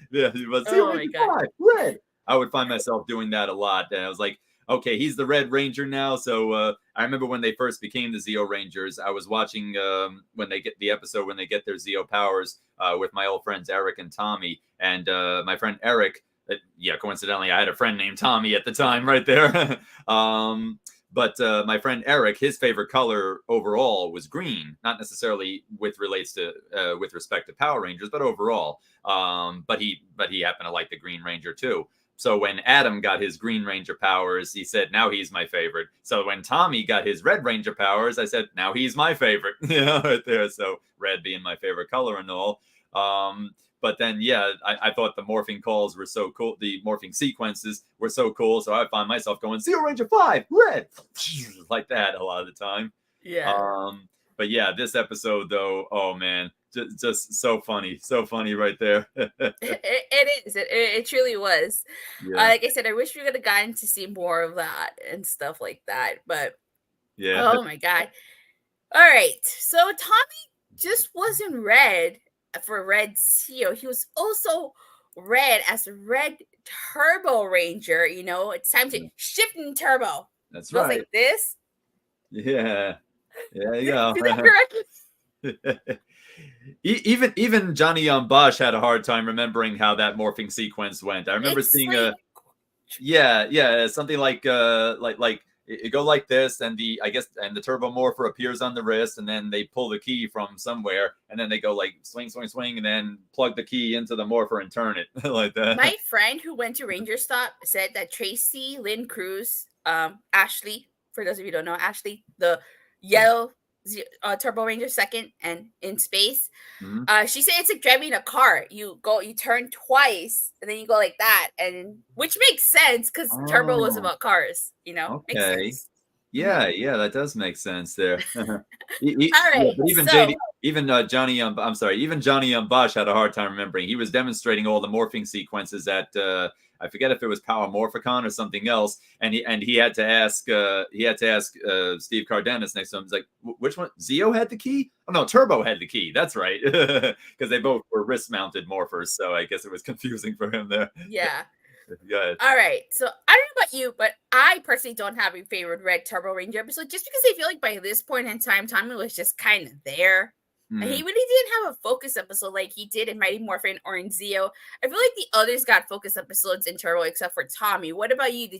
Yeah, but oh my god, red. I would find myself doing that a lot, and I was like, okay, he's the Red Ranger now. So I remember when they first became the Zeo Rangers, I was watching when they get their Zeo powers with my old friends Eric and Tommy. And my friend Eric Yeah, coincidentally, I had a friend named Tommy at the time, right there. But my friend Eric, his favorite color overall was green, not necessarily with respect to Power Rangers, but overall. But he happened to like the Green Ranger too. So when Adam got his Green Ranger powers, he said, now he's my favorite. So when Tommy got his Red Ranger powers, I said, now he's my favorite. Right there. So red being my favorite color and all. But then, yeah, I thought the morphing calls were so cool. The morphing sequences were so cool. So I find myself going, Zeo Ranger 5, red, like that a lot of the time. Yeah. But yeah, this episode, though, oh, man, just so funny right there. It is. It truly was. Yeah. Like I said, I wish we could have gotten to see more of that and stuff like that. But Yeah. oh my god! All right, so Tommy just wasn't red for Red Zeo. He was also red as Red Turbo Ranger. You know, it's time to shift in turbo. That's Goes right. like this. Yeah. There you See go. that correctly? Even Johnny Bosch had a hard time remembering how that morphing sequence went. I remember It's seeing like, something like it go like this, and the turbo morpher appears on the wrist, and then they pull the key from somewhere, and then they go like swing, and then plug the key into the morpher and turn it like that. my friend who went to Ranger Stop said that Tracy Lynn Cruz, Ashley, for those of you who don't know, Ashley, the yellow Turbo Ranger second and in space. Mhm. She said it's like driving a car. You turn twice, and then you go like that, and which makes sense because Turbo was Oh, about cars. You know, makes okay. sense. Yeah, yeah, that does make sense there. All Yeah, right, but even so JD, even Johnny, I'm sorry, even Johnny Bosch had a hard time remembering. He was demonstrating all the morphing sequences at I forget if it was Power Morphicon or something else, and he had to ask Steve Cardenas next to him. He's like, which one? Zeo had the key? Oh no, Turbo had the key. That's right, because they both were wrist mounted morphers. So I guess it was confusing for him there. yeah. Go ahead. All right, so I don't know about you, but I personally don't have a favorite Red Turbo Ranger episode just because I feel like by this point in time, Tommy was just kind of there. And he Hmm. really didn't have a focus episode like he did in Mighty Morphin or in Zeo. I feel like the others got focus episodes in Turbo except for Tommy. What about you? Do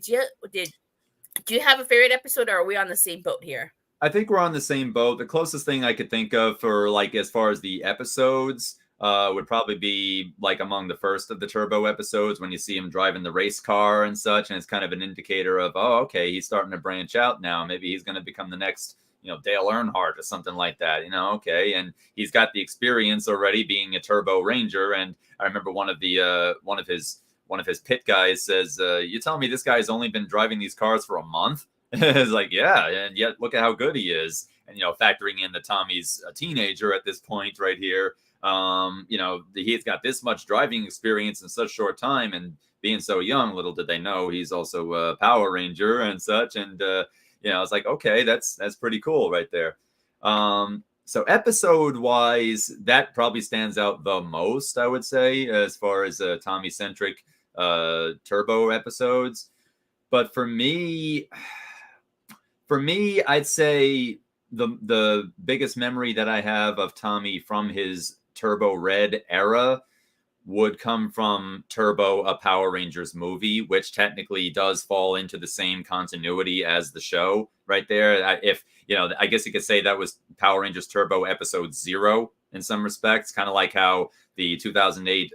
you have a favorite episode, or are we on the same boat here? I think we're on the same boat. The closest thing I could think of for like as far as the episodes would probably be like among the first of the Turbo episodes when you see him driving the race car and such, and it's kind of an indicator of, oh, okay, he's starting to branch out now. Maybe he's going to become the next, Dale Earnhardt or something like that. Okay, and he's got the experience already being a Turbo Ranger. And I remember one of his pit guys says, "You tell me this guy's only been driving these cars for a month?" It's like, yeah, and yet look at how good he is. And factoring in that Tommy's a teenager at this point right here. He's got this much driving experience in such short time, and being so young, little did they know he's also a Power Ranger and such. And it's like, okay, that's pretty cool right there. So episode wise, that probably stands out the most, I would say, as far as Tommy centric Turbo episodes. But for me, I'd say the biggest memory that I have of Tommy from his Turbo Red era would come from Turbo, a Power Rangers movie, which technically does fall into the same continuity as the show right there. I guess you could say that was Power Rangers Turbo episode 0 in some respects, kind of like how the 2008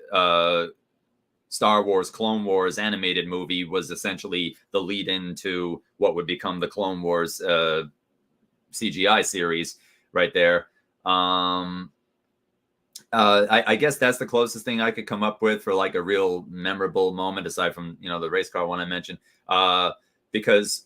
Star Wars Clone Wars animated movie was essentially the lead into what would become the Clone Wars CGI series right there. I guess that's the closest thing I could come up with for like a real memorable moment, aside from the race car one I mentioned, because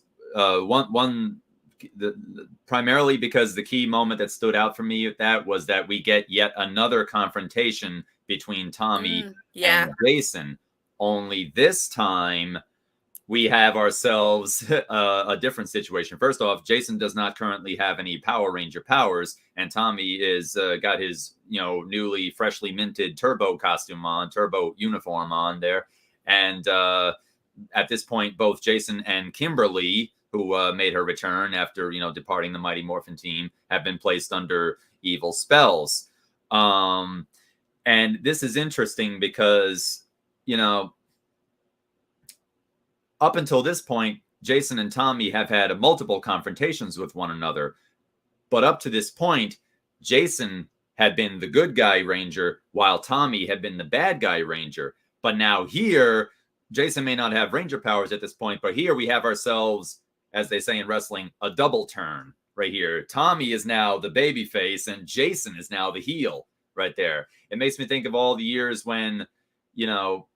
primarily because the key moment that stood out for me with that was that we get yet another confrontation between Tommy Yeah. and Jason. Only this time we have ourselves a different situation. First off, Jason does not currently have any Power Ranger powers, and Tommy is got his newly freshly minted Turbo costume on, Turbo uniform on there. And at this point, both Jason and Kimberly, who made her return after departing the Mighty Morphin team, have been placed under evil spells. And this is interesting because up until this point, Jason and Tommy have had multiple confrontations with one another. But up to this point, Jason had been the good guy Ranger, while Tommy had been the bad guy Ranger. But now here, Jason may not have Ranger powers at this point, but here we have ourselves, as they say in wrestling, a double turn right here. Tommy is now the baby face, and Jason is now the heel right there. It makes me think of all the years when, you know,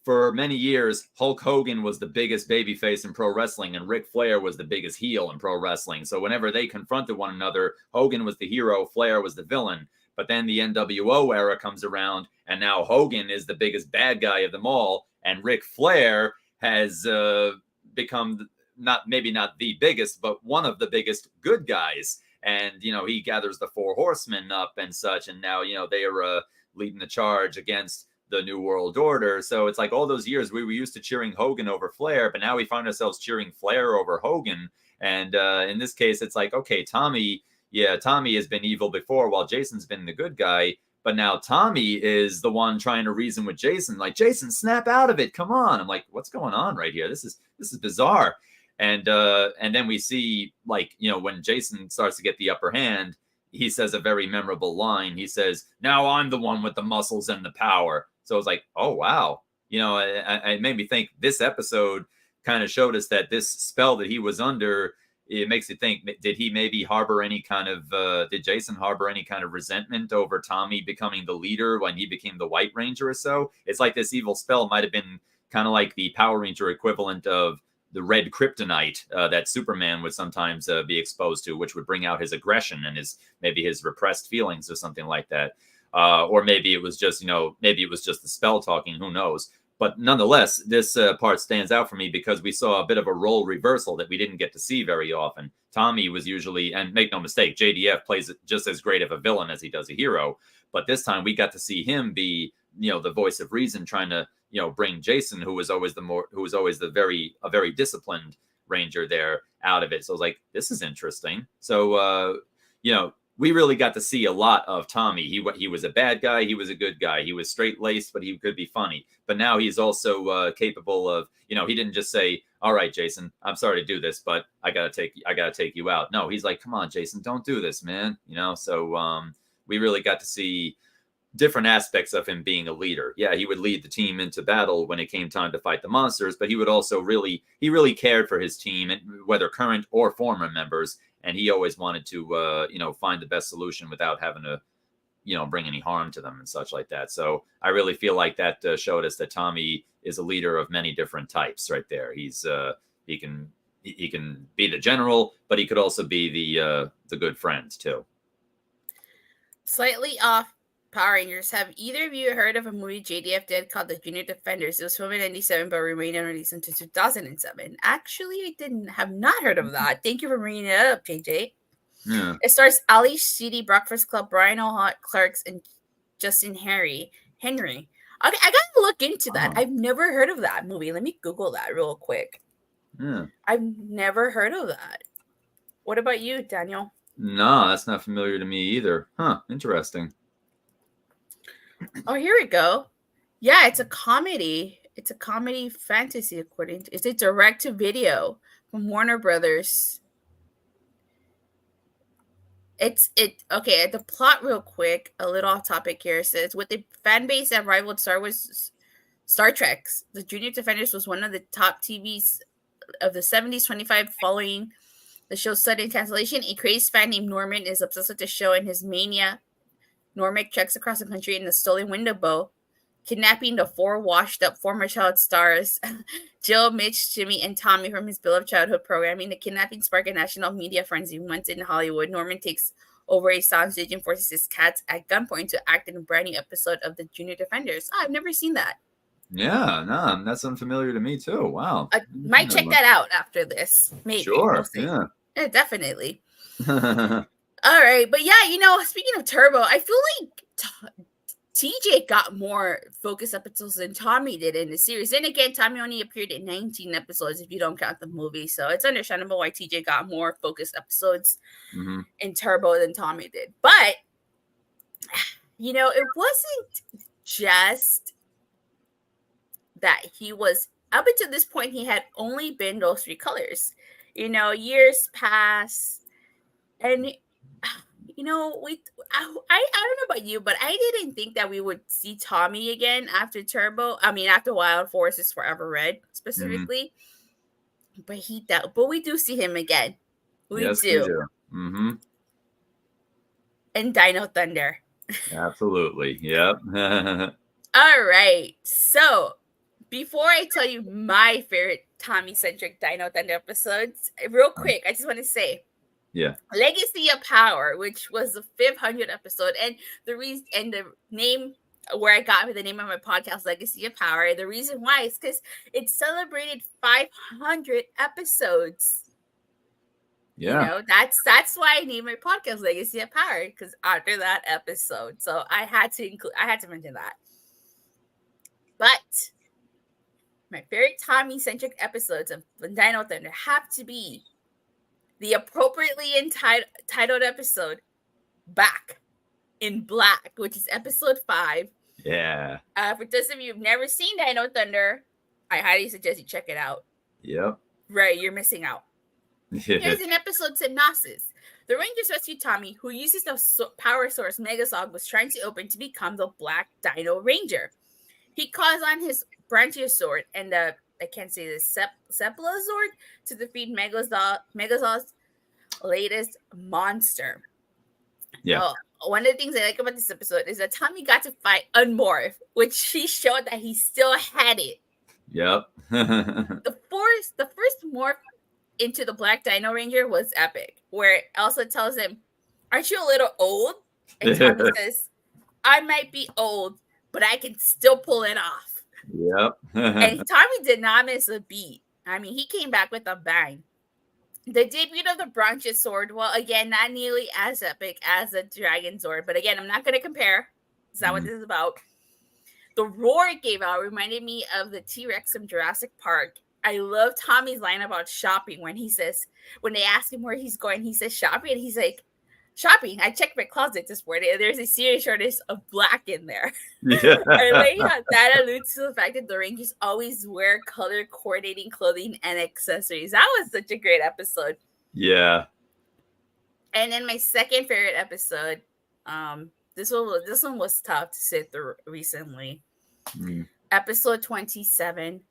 for many years, Hulk Hogan was the biggest babyface in pro wrestling, and Ric Flair was the biggest heel in pro wrestling. So whenever they confronted one another, Hogan was the hero, Flair was the villain. But then the NWO era comes around, and now Hogan is the biggest bad guy of them all, and Ric Flair has become maybe not the biggest, but one of the biggest good guys. And, you know, he gathers the Four Horsemen up and such, and now, you know, they are leading the charge against the New World Order. So it's like all those years we were used to cheering Hogan over Flair, but now we find ourselves cheering Flair over Hogan. And in this case, it's like, okay, Tommy has been evil before while Jason's been the good guy. But now Tommy is the one trying to reason with Jason, like, Jason, snap out of it. Come on. I'm like, what's going on right here? This is bizarre. And then we see, like, you know, when Jason starts to get the upper hand, he says a very memorable line. He says, now I'm the one with the muscles and the power. So it's like, oh, wow. You know, it made me think this episode kind of showed us that this spell that he was under, it makes you think, did he maybe harbor any kind of, did Jason harbor any kind of resentment over Tommy becoming the leader when he became the White Ranger or so? It's like this evil spell might have been kind of like the Power Ranger equivalent of the red kryptonite that Superman would sometimes be exposed to, which would bring out his aggression and maybe his repressed feelings or something like that. Or maybe it was just, maybe it was just the spell talking, who knows? But nonetheless, this part stands out for me because we saw a bit of a role reversal that we didn't get to see very often. Tommy was usually, and make no mistake, JDF plays just as great of a villain as he does a hero. But this time we got to see him be, the voice of reason, trying to, bring Jason, who was always a very disciplined Ranger there, out of it. So I was like, this is interesting. So, we really got to see a lot of Tommy. He was a bad guy. He was a good guy. He was straight laced, but he could be funny. But now he's also capable of, he didn't just say, all right, Jason, I'm sorry to do this, but I gotta take you out. No, he's like, come on, Jason, don't do this, man. So we really got to see different aspects of him being a leader. Yeah, he would lead the team into battle when it came time to fight the monsters, but he would also really cared for his team, whether current or former members. And he always wanted to, find the best solution without having to, bring any harm to them and such like that. So I really feel like that showed us that Tommy is a leader of many different types right there. He's he can be the general, but he could also be the good friend too. Slightly off Power Rangers. Have either of you heard of a movie JDF did called The Junior Defenders? It was filmed in 1997 but remained unreleased until 2007. Actually, I have not heard of that. Thank you for bringing it up, JJ. Yeah. It stars Ali Sheedy, Breakfast Club, Brian O'Hart, Clarks, and Justin Henry. Okay, I gotta look into that. I've never heard of that movie. Let me Google that real quick. Yeah. I've never heard of that. What about you, Daniel? No, that's not familiar to me either. Huh, interesting. Oh, here we go. Yeah, it's a comedy. It's a comedy fantasy, it's a direct to video from Warner Brothers. Okay, the plot real quick, a little off topic here, says with the fan base that rivaled Star Trek, the Junior Defenders was one of the top TVs of the 70s, 25 following the show's sudden cancellation. A crazed fan named Norman is obsessed with the show, and his mania Normic treks across the country in the stolen window bow, kidnapping the four washed-up former child stars, Jill, Mitch, Jimmy, and Tommy from his beloved childhood programming. The kidnapping sparked a national media frenzy. Once in Hollywood, Norman takes over a soundstage and forces his cats at gunpoint to act in a brand new episode of The Junior Defenders. Oh, I've never seen that. Yeah, no, that's unfamiliar to me too. Wow. I might check that out after this. Maybe. Sure, we'll yeah, definitely. All right, but yeah, speaking of Turbo, I feel like TJ got more focused episodes than Tommy did in the series. And again, Tommy only appeared in 19 episodes if you don't count the movie, so it's understandable why TJ got more focused episodes in Turbo than Tommy did. But it wasn't just that he was up until this point, he had only been those 3 colors. Years pass, and I don't know about you, but I didn't think that we would see Tommy again after after Wild Forces Forever Red specifically. But we do see him again. We Yes, we do. do. Mm-hmm. And Dino Thunder. Absolutely. Yep. All right. So before I tell you my favorite Tommy-centric Dino Thunder episodes, real quick, I just want to say, Legacy of Power, which was the 500th episode, and the name where I got the name of my podcast, Legacy of Power. The reason why is because it celebrated 500 episodes. Yeah. That's why I named my podcast Legacy of Power, because after that episode, so I had to mention that. But my favorite Tommy-centric episodes of Dino Thunder have to be the appropriately entitled episode, Back in Black, which is episode 5. Yeah. For those of you who've never seen Dino Thunder, I highly suggest you check it out. Yep. Right, you're missing out. Here's an episode synopsis. The Rangers rescue Tommy, who uses the power source Megazord was trying to open to become the Black Dino Ranger. He calls on his Branchiosaur and the Cephalozord to defeat Megazord's latest monster. Yeah. One of the things I like about this episode is that Tommy got to fight Unmorph, which he showed that he still had it. Yep. The first morph into the Black Dino Ranger was epic, where Elsa tells him, "Aren't you a little old?" And Tommy says, "I might be old, but I can still pull it off." Yep. And Tommy did not miss a beat. I mean, he came back with a bang. The debut of the Branchiosaur, well, again, not nearly as epic as the Dragon Zord, but again, I'm not going to compare. Is that what this is about? The roar it gave out reminded me of the T-Rex from Jurassic Park. I love Tommy's line about shopping when they ask him where he's going, he says shopping, and he's like, "Shopping, I checked my closet this morning, and there's a serious shortage of black in there." Yeah. I like how that alludes to the fact that the Rangers always wear color coordinating clothing and accessories. That was such a great episode. Yeah. And then my second favorite episode, this one was tough to sit through recently. Episode 27,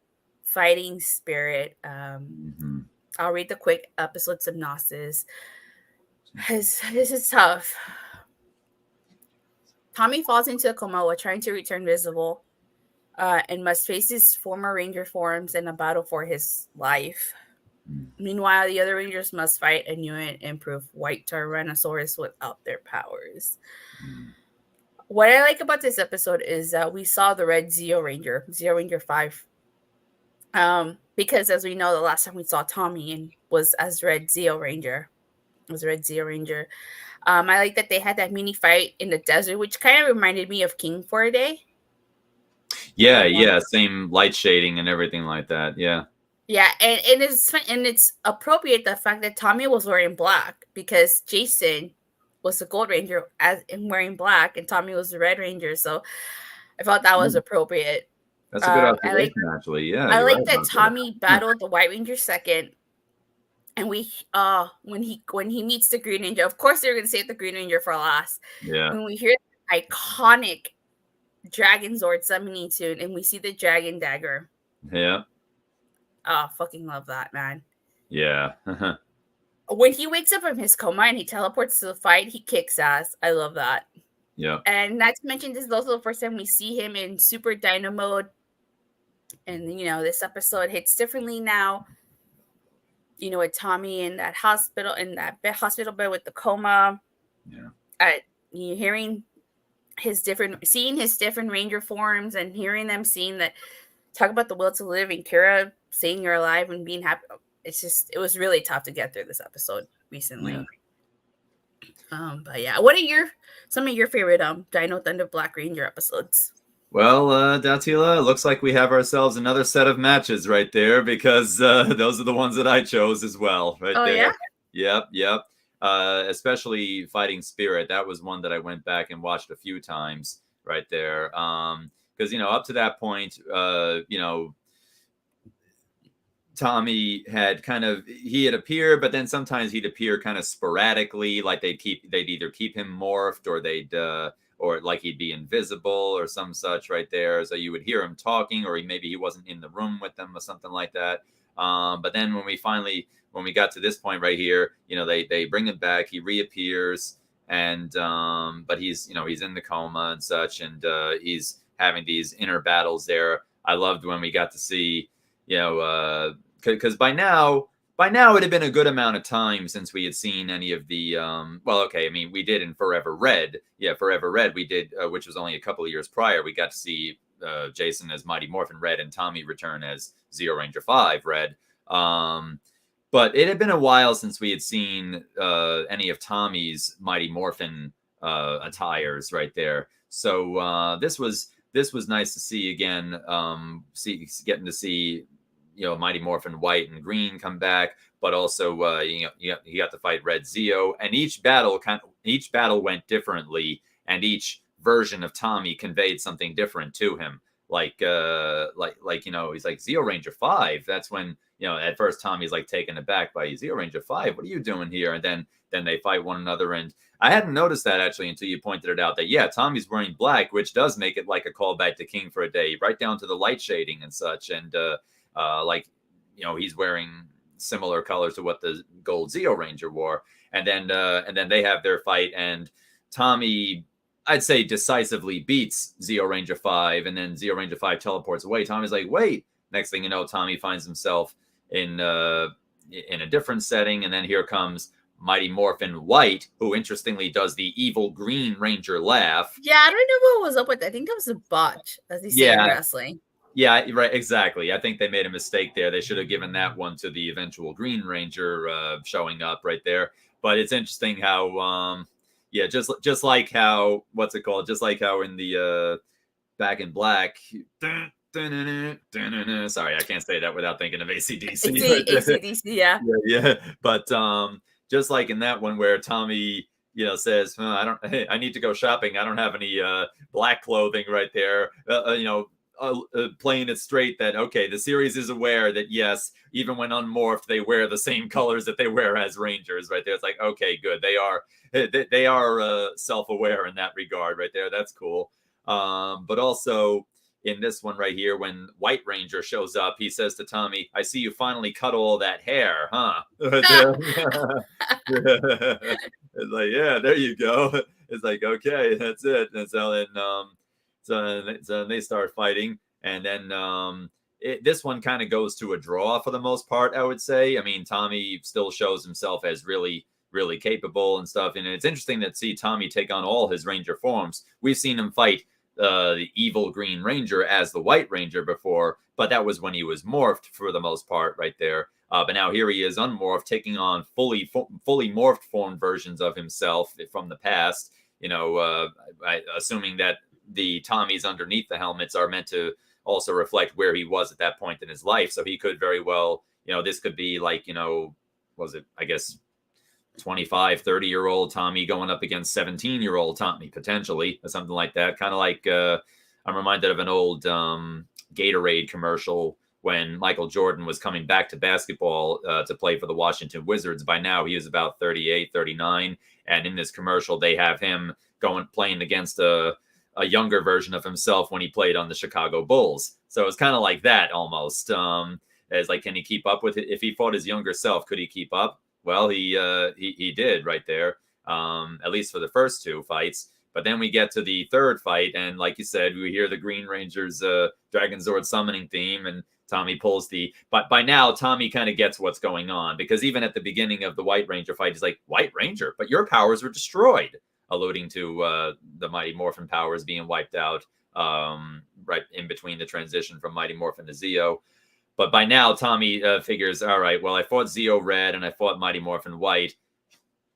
Fighting Spirit. I'll read the quick episode synopsis. This is tough. Tommy falls into a coma while trying to return visible, and must face his former Ranger forms in a battle for his life. Meanwhile, the other Rangers must fight a new and improved White Tyrannosaurus without their powers. What I like about this episode is that we saw the Red Zeo Ranger 5. Because as we know, the last time we saw Tommy was as Red Zeo Ranger. I like that they had that mini fight in the desert, which kind of reminded me of King for a Day. Yeah, same light shading and everything like that. Yeah, and it's appropriate the fact that Tommy was wearing black because Jason was the Gold Ranger in wearing black, and Tommy was the Red Ranger. So I thought that was appropriate. That's a good observation, actually. Yeah, I like that Tommy battled the White Ranger second. And when he meets the Green Ranger, of course they're going to save the Green Ranger for last. Yeah. When we hear the iconic Dragon Zord summoning tune, and we see the Dragon Dagger. Yeah. Oh, fucking love that, man. Yeah. When he wakes up from his coma and he teleports to the fight, he kicks ass. I love that. Yeah. And not to mention, this is also the first time we see him in Super Dino mode. And this episode hits differently now. With Tommy in that hospital bed with the coma. Yeah. Seeing his different Ranger forms and hearing them talk about the will to live and Kira saying you're alive and being happy. It was really tough to get through this episode recently. Yeah. But yeah, what are some of your favorite Dino Thunder Black Ranger episodes? Well, Datila, it looks like we have ourselves another set of matches right there because those are the ones that I chose as well. Right there. Yeah? Yep. Especially Fighting Spirit. That was one that I went back and watched a few times right there. Because, up to that point, Tommy had he had appeared, but then sometimes he'd appear kind of sporadically, like they'd either keep him morphed or they'd or like he'd be invisible or some such right there. So you would hear him talking, or maybe he wasn't in the room with them or something like that. But then when we got to this point right here, they bring him back, he reappears, and but he's he's in the coma and such, and he's having these inner battles there. I loved when we got to see, because by now it had been a good amount of time since we had seen any of the we did in Forever Red. Forever Red we did, which was only a couple of years prior. We got to see Jason as Mighty Morphin Red and Tommy return as Zeo Ranger 5 Red. But it had been a while since we had seen any of Tommy's Mighty Morphin attires right there. So this was nice to see again. Getting to see Mighty Morphin White and Green come back, but also you got to fight Red Zeo, and each battle went differently, and each version of Tommy conveyed something different to him. Like he's like, Zeo Ranger 5. That's when at first Tommy's like taken aback by Zeo Ranger 5. What are you doing here? And then they fight one another. And I hadn't noticed that actually until you pointed it out, that Tommy's wearing black, which does make it like a callback to King for a Day, right down to the light shading and such. And he's wearing similar colors to what the gold Zeo Ranger wore. And then they have their fight, and Tommy, I'd say, decisively beats Zeo Ranger 5, and then Zeo Ranger 5 teleports away. Tommy's like, wait. Next thing you know, Tommy finds himself in a different setting, and then here comes Mighty Morphin White, who interestingly does the evil Green Ranger laugh. Yeah, I don't know what was up with that. I think that was a botch, as they say in wrestling. Yeah, right, exactly. I think they made a mistake there. They should have given that one to the eventual Green Ranger showing up right there. But it's interesting how, just like how, what's it called? Just like how in the Back in Black. Sorry, I can't say that without thinking of AC/DC. AC/DC, yeah. But just like in that one where Tommy, says, I need to go shopping. I don't have any black clothing right there. Playing it straight that, okay, the series is aware that, yes, even when unmorphed, they wear the same colors that they wear as Rangers right there. It's like, okay, good. They are self-aware in that regard right there. That's cool. But also in this one right here, when White Ranger shows up, he says to Tommy, I see you finally cut all that hair, huh? It's like, yeah, there you go. It's like, okay, that's it. And so then so they start fighting, and then this one kind of goes to a draw for the most part, I would say. I mean, Tommy still shows himself as really, really capable and stuff. And it's interesting to see Tommy take on all his Ranger forms. We've seen him fight the evil Green Ranger as the White Ranger before, but that was when he was morphed for the most part right there. But now here he is unmorphed, taking on fully morphed form versions of himself from the past. Assuming that the Tommies underneath the helmets are meant to also reflect where he was at that point in his life. So he could very well, this could be like, was it, I guess, 25, 30-year-old Tommy going up against 17-year-old Tommy, potentially, or something like that. Kind of like, I'm reminded of an old Gatorade commercial when Michael Jordan was coming back to basketball to play for the Washington Wizards. By now, he was about 38, 39. And in this commercial, they have him playing against a younger version of himself when he played on the Chicago Bulls. So it's kind of like that almost. As like, can he keep up with it? If he fought his younger self, could he keep up? Well, he did right there, at least for the first two fights. But then we get to the third fight, and like you said, we hear the Green Ranger's Dragon Zord summoning theme, and Tommy pulls but by now, Tommy kind of gets what's going on, because even at the beginning of the White Ranger fight, he's like, White Ranger, but your powers were destroyed, alluding to the Mighty Morphin powers being wiped out right in between the transition from Mighty Morphin to Zeo. But by now, Tommy figures, all right, well, I fought Zeo Red and I fought Mighty Morphin White.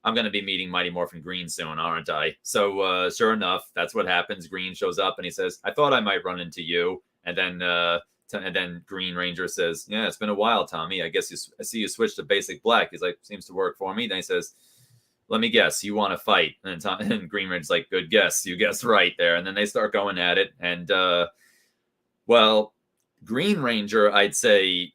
I'm going to be meeting Mighty Morphin Green soon, aren't I? So sure enough, that's what happens. Green shows up and he says, I thought I might run into you. And then Green Ranger says, yeah, it's been a while, Tommy. I see you switched to basic black. He's like, seems to work for me. Then he says, let me guess, you want to fight? And Green Ranger's like, good guess. You guessed right there. And then they start going at it. And, well, Green Ranger, I'd say,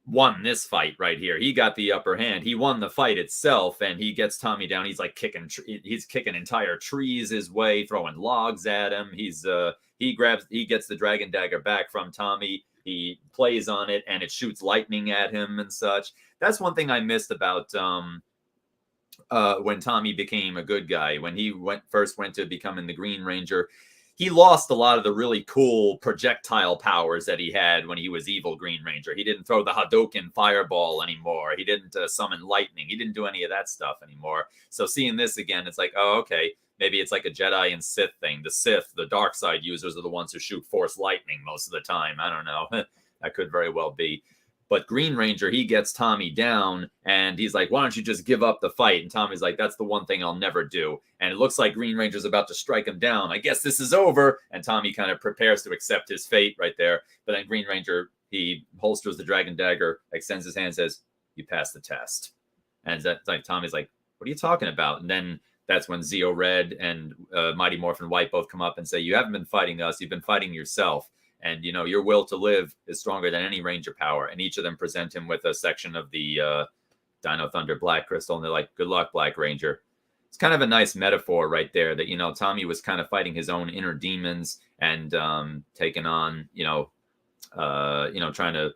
won this fight right here. He got the upper hand. He won the fight itself, and he gets Tommy down. He's like he's kicking entire trees his way, throwing logs at him. He gets the dragon dagger back from Tommy. He plays on it, and it shoots lightning at him and such. That's one thing I missed about when Tommy became a good guy. When he first went to becoming the Green Ranger, he lost a lot of the really cool projectile powers that he had when he was evil Green Ranger. He didn't throw the Hadouken fireball anymore. He didn't summon lightning. He didn't do any of that stuff anymore. So seeing this again, it's like, oh, okay, maybe it's like a Jedi and Sith thing. The Sith, the dark side users, are the ones who shoot force lightning most of the time. I don't know. That could very well be. But Green Ranger, he gets Tommy down, and he's like, why don't you just give up the fight? And Tommy's like, that's the one thing I'll never do. And it looks like Green Ranger's about to strike him down. I guess this is over. And Tommy kind of prepares to accept his fate right there. But then Green Ranger, he holsters the dragon dagger, extends his hand, and says, you passed the test. And that's like, Tommy's like, what are you talking about? And then that's when Zeo Red and Mighty Morphin White both come up and say, you haven't been fighting us. You've been fighting yourself. And, you know, your will to live is stronger than any Ranger power. And each of them present him with a section of the Dino Thunder Black Crystal. And they're like, good luck, Black Ranger. It's kind of a nice metaphor right there that, you know, Tommy was kind of fighting his own inner demons and taking on, trying to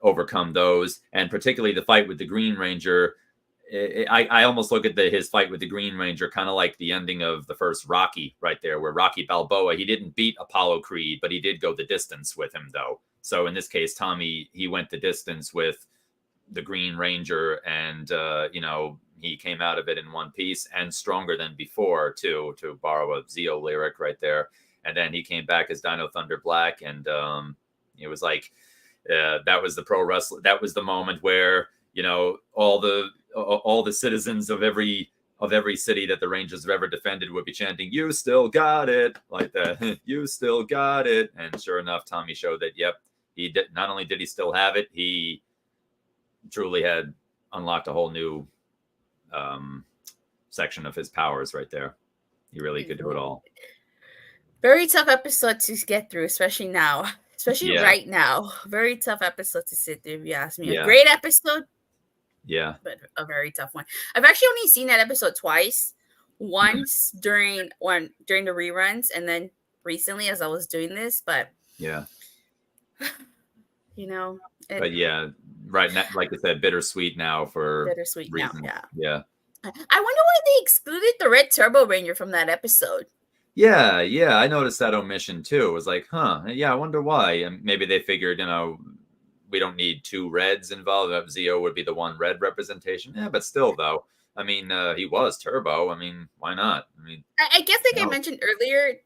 overcome those. And particularly the fight with the Green Ranger. I almost look at his fight with the Green Ranger kind of like the ending of the first Rocky right there, where Rocky Balboa, he didn't beat Apollo Creed, but he did go the distance with him, though. So in this case, Tommy, he went the distance with the Green Ranger, and, he came out of it in one piece and stronger than before, too, to borrow a Zeo lyric right there. And then he came back as Dino Thunder Black, and it was like that was the pro wrestler. That was the moment where, you know, all the citizens of every city that the Rangers have ever defended would be chanting, you still got it, like that. You still got it. And sure enough, Tommy showed that, yep, he did. Not only did he still have it, he truly had unlocked a whole new section of his powers right there. He really could do it all. Very tough episode to get through, especially now. Especially right now. Very tough episode to sit through, if you ask me. A great episode. Yeah. But a very tough one. I've actually only seen that episode twice. Once during the reruns, and then recently as I was doing this. But yeah. You know. But yeah, right now, like I said, bittersweet now for bittersweet reasons. Now, yeah. I wonder why they excluded the Red Turbo Ranger from that episode. Yeah, I noticed that omission too. It was like, I wonder why. And maybe they figured, we don't need two reds involved. Zeo would be the one red representation. Yeah, but still, though, I mean, he was Turbo. I mean, why not? I mean, I guess like I mentioned earlier,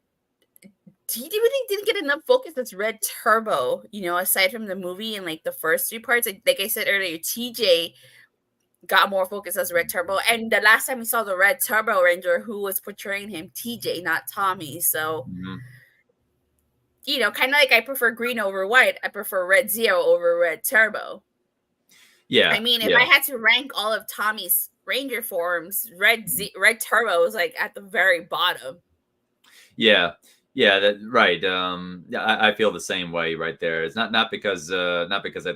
he really didn't get enough focus as Red Turbo, aside from the movie and like the first three parts. Like I said earlier, TJ got more focus as Red Turbo. And the last time we saw the Red Turbo Ranger, who was portraying him, TJ, not Tommy. So, kind of like I prefer green over white. I prefer Red Zeo over Red Turbo. Yeah. I mean, if I had to rank all of Tommy's Ranger forms, Red Turbo was like at the very bottom. Yeah. Yeah, right. I feel the same way right there. It's not because I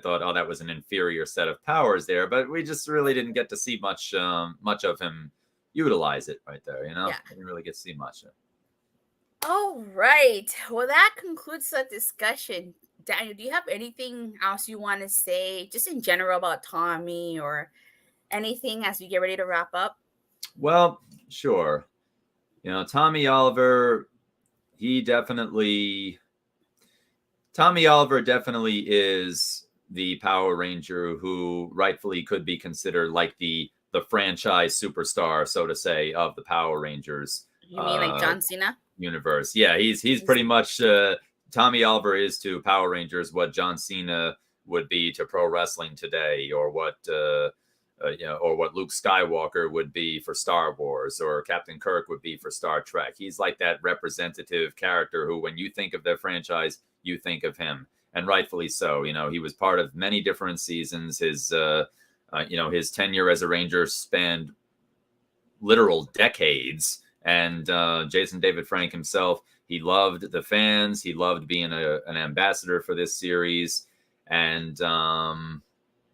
thought, oh, that was an inferior set of powers there, but we just really didn't get to see much of him utilize it right there. Yeah. I didn't really get to see much of it. All right. Well, that concludes the discussion. Daniel, do you have anything else you want to say, just in general, about Tommy or anything as we get ready to wrap up? Well, sure. Tommy Oliver definitely is the Power Ranger who rightfully could be considered like the franchise superstar, so to say, of the Power Rangers. You mean like John Cena? Universe. Yeah, he's pretty much Tommy Oliver is to Power Rangers what John Cena would be to pro wrestling today, or what or what Luke Skywalker would be for Star Wars, or Captain Kirk would be for Star Trek. He's like that representative character who, when you think of their franchise, you think of him, and rightfully so. He was part of many different seasons. His his tenure as a Ranger spanned literal decades. And Jason David Frank himself, he loved the fans. He loved being an ambassador for this series. And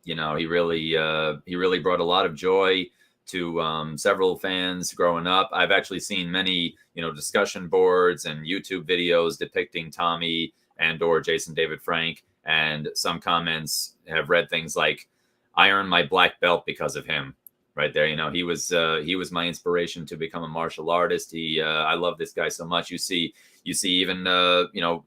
You know, he really brought a lot of joy to several fans growing up. I've actually seen many, you know, discussion boards and YouTube videos depicting Tommy and or Jason David Frank, and some comments have read things like, "I earned my black belt because of him." Right there, you know, he was my inspiration to become a martial artist. I love this guy so much. You see even you know,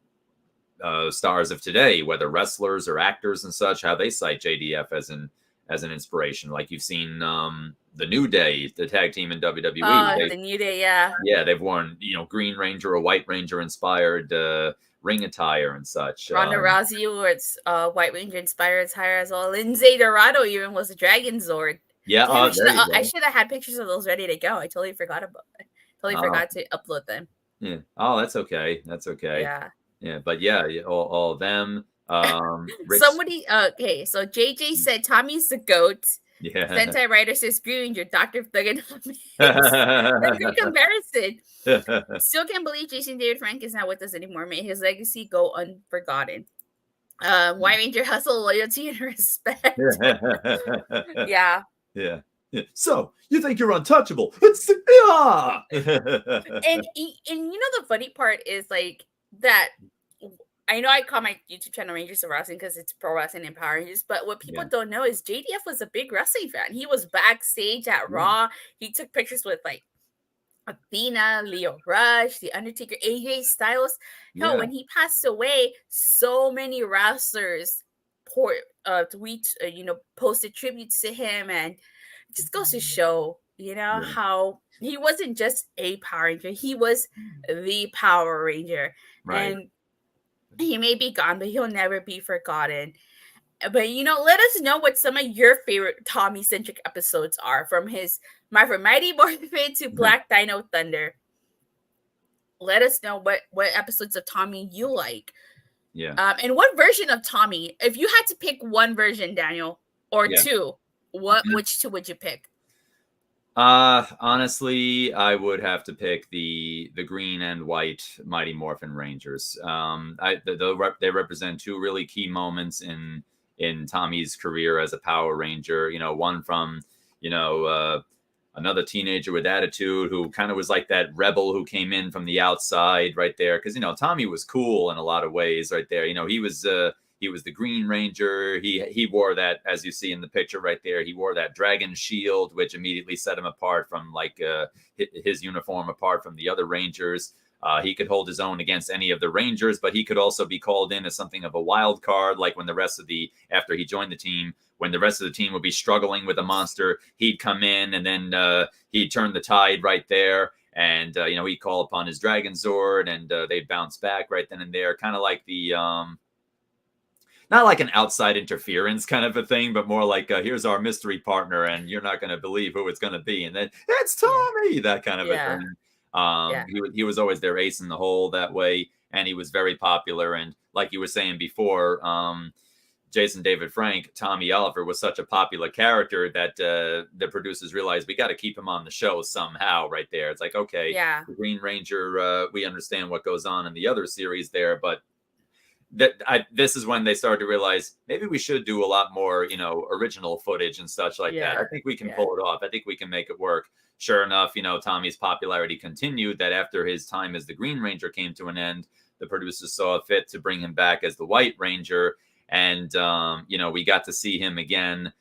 stars of today, whether wrestlers or actors and such, how they cite JDF as an inspiration. Like you've seen the New Day, the tag team in WWE. The New Day, yeah. Yeah, they've worn, you know, Green Ranger or White Ranger inspired ring attire and such. Ronda Rousey was White Ranger inspired attire as well. Lindsay Dorado even was a Dragon Zord. Yeah, Damn, I should have had pictures of those ready to go. I totally forgot about it. Totally forgot to upload them. Yeah. Oh, that's okay. That's okay. Yeah. Yeah, but yeah, all of them. Somebody, okay, so JJ said Tommy's the GOAT. Yeah. Sentai Writer says Green Ranger, Dr. Thuganomics. That's a good comparison. Still can't believe Jason David Frank is not with us anymore. May his legacy go unforgotten. White Ranger hustle, loyalty, and respect. Yeah. Yeah. So you think you're untouchable? Yeah. And you know the funny part is like that. I know I call my YouTube channel Rangers of Wrestling because it's pro wrestling and Power Rangers, but what people don't know is JDF was a big wrestling fan. He was backstage at Raw. He took pictures with like Athena, Leo Rush, The Undertaker, AJ Styles. Hell, when he passed away, so many wrestlers posted tributes to him, and it just goes to show, you know, how he wasn't just a Power Ranger, he was the Power Ranger. Right. And he may be gone, but he'll never be forgotten. But, you know, let us know what some of your favorite Tommy-centric episodes are, from Mighty Morphin to Black Dino Thunder. Let us know what episodes of Tommy you like. Yeah. And what version of Tommy, if you had to pick one version, Daniel, or two, which two would you pick? Honestly, I would have to pick the green and white Mighty Morphin Rangers. They represent two really key moments in Tommy's career as a Power Ranger. You know, one from, you know, another teenager with attitude who kind of was like that rebel who came in from the outside right there. Because, you know, Tommy was cool in a lot of ways right there. You know, he was the Green Ranger. He wore that, as you see in the picture right there, he wore that dragon shield, which immediately set him apart from like his uniform apart from the other Rangers. He could hold his own against any of the Rangers, but he could also be called in as something of a wild card. Like when after he joined the team, when the rest of the team would be struggling with a monster, he'd come in and then he'd turn the tide right there. And, you know, he'd call upon his Dragon Zord and they'd bounce back right then and there. Kind of like the, not like an outside interference kind of a thing, but more like, here's our mystery partner and you're not going to believe who it's going to be. And then it's Tommy, that kind of a thing. He was always their ace in the hole that way. And he was very popular. And like you were saying before, Jason David Frank, Tommy Oliver was such a popular character that the producers realized we got to keep him on the show somehow right there. It's like, okay, the Green Ranger, we understand what goes on in the other series there, but this is when they started to realize maybe we should do a lot more, you know, original footage and such like that. I think we can pull it off. I think we can make it work. Sure enough, you know, Tommy's popularity continued. That after his time as the Green Ranger came to an end, the producers saw fit to bring him back as the White Ranger. And, you know, we got to see him again,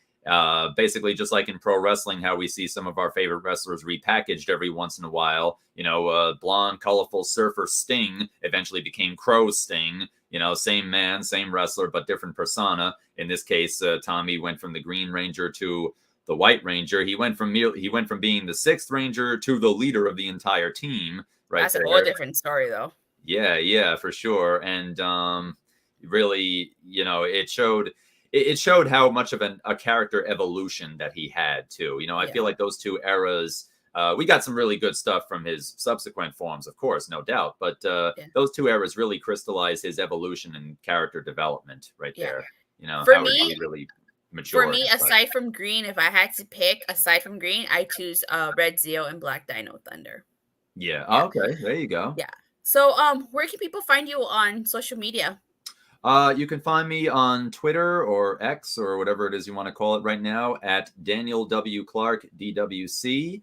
basically just like in pro wrestling, how we see some of our favorite wrestlers repackaged every once in a while. You know, blonde, colorful surfer Sting eventually became Crow Sting. You know, same man, same wrestler, but different persona. In this case, Tommy went from the Green Ranger to the White Ranger. He went from being the sixth Ranger to the leader of the entire team. Right, that's a whole different story, though. Yeah, for sure. And really, you know, it showed how much of a character evolution that he had too. You know, I feel like those two eras. We got some really good stuff from his subsequent forms, of course, no doubt. But those two eras really crystallized his evolution and character development right there. You know, for how me, he really matured. For me, aside from Green, if I had to pick, aside from Green, I choose Red Zeo and Black Dino Thunder. Yeah. Okay. There you go. Yeah. So, where can people find you on social media? You can find me on Twitter or X or whatever it is you want to call it right now at Daniel W. Clark, DWC.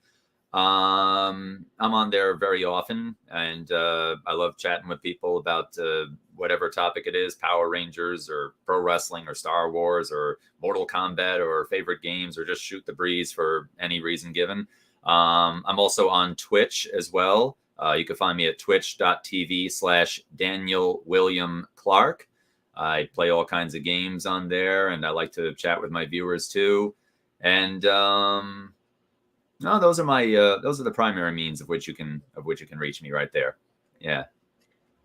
I'm on there very often, and I love chatting with people about whatever topic it is, Power Rangers or pro wrestling or Star Wars or Mortal Kombat or favorite games or just shoot the breeze for any reason given. I'm also on Twitch as well. You can find me at twitch.tv/Daniel William Clark. I play all kinds of games on there, and I like to chat with my viewers too. And no, those are the primary means of which you can reach me right there. Yeah.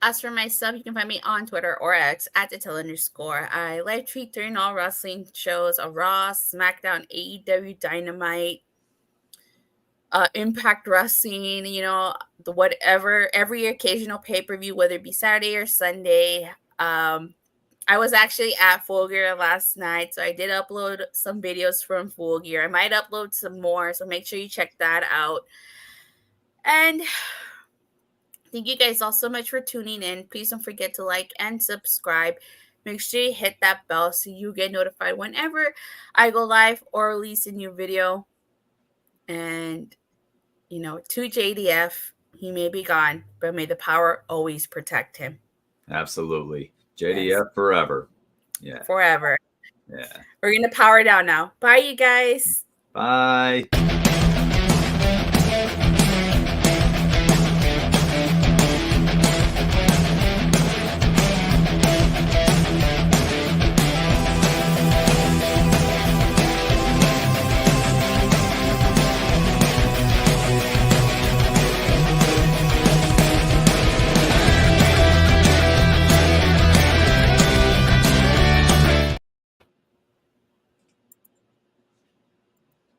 As for myself, you can find me on Twitter or X at @Attila_. I live tweet during all wrestling shows of Raw, SmackDown, AEW, Dynamite, Impact Wrestling, the whatever, every occasional pay-per-view, whether it be Saturday or Sunday. I was actually at Full Gear last night, so I did upload some videos from Full Gear. I might upload some more, so make sure you check that out. And thank you guys all so much for tuning in. Please don't forget to like and subscribe. Make sure you hit that bell so you get notified whenever I go live or release a new video. And, to JDF, he may be gone, but may the power always protect him. Absolutely. JDF forever. Yeah. Forever. Yeah. We're going to power down now. Bye, you guys. Bye.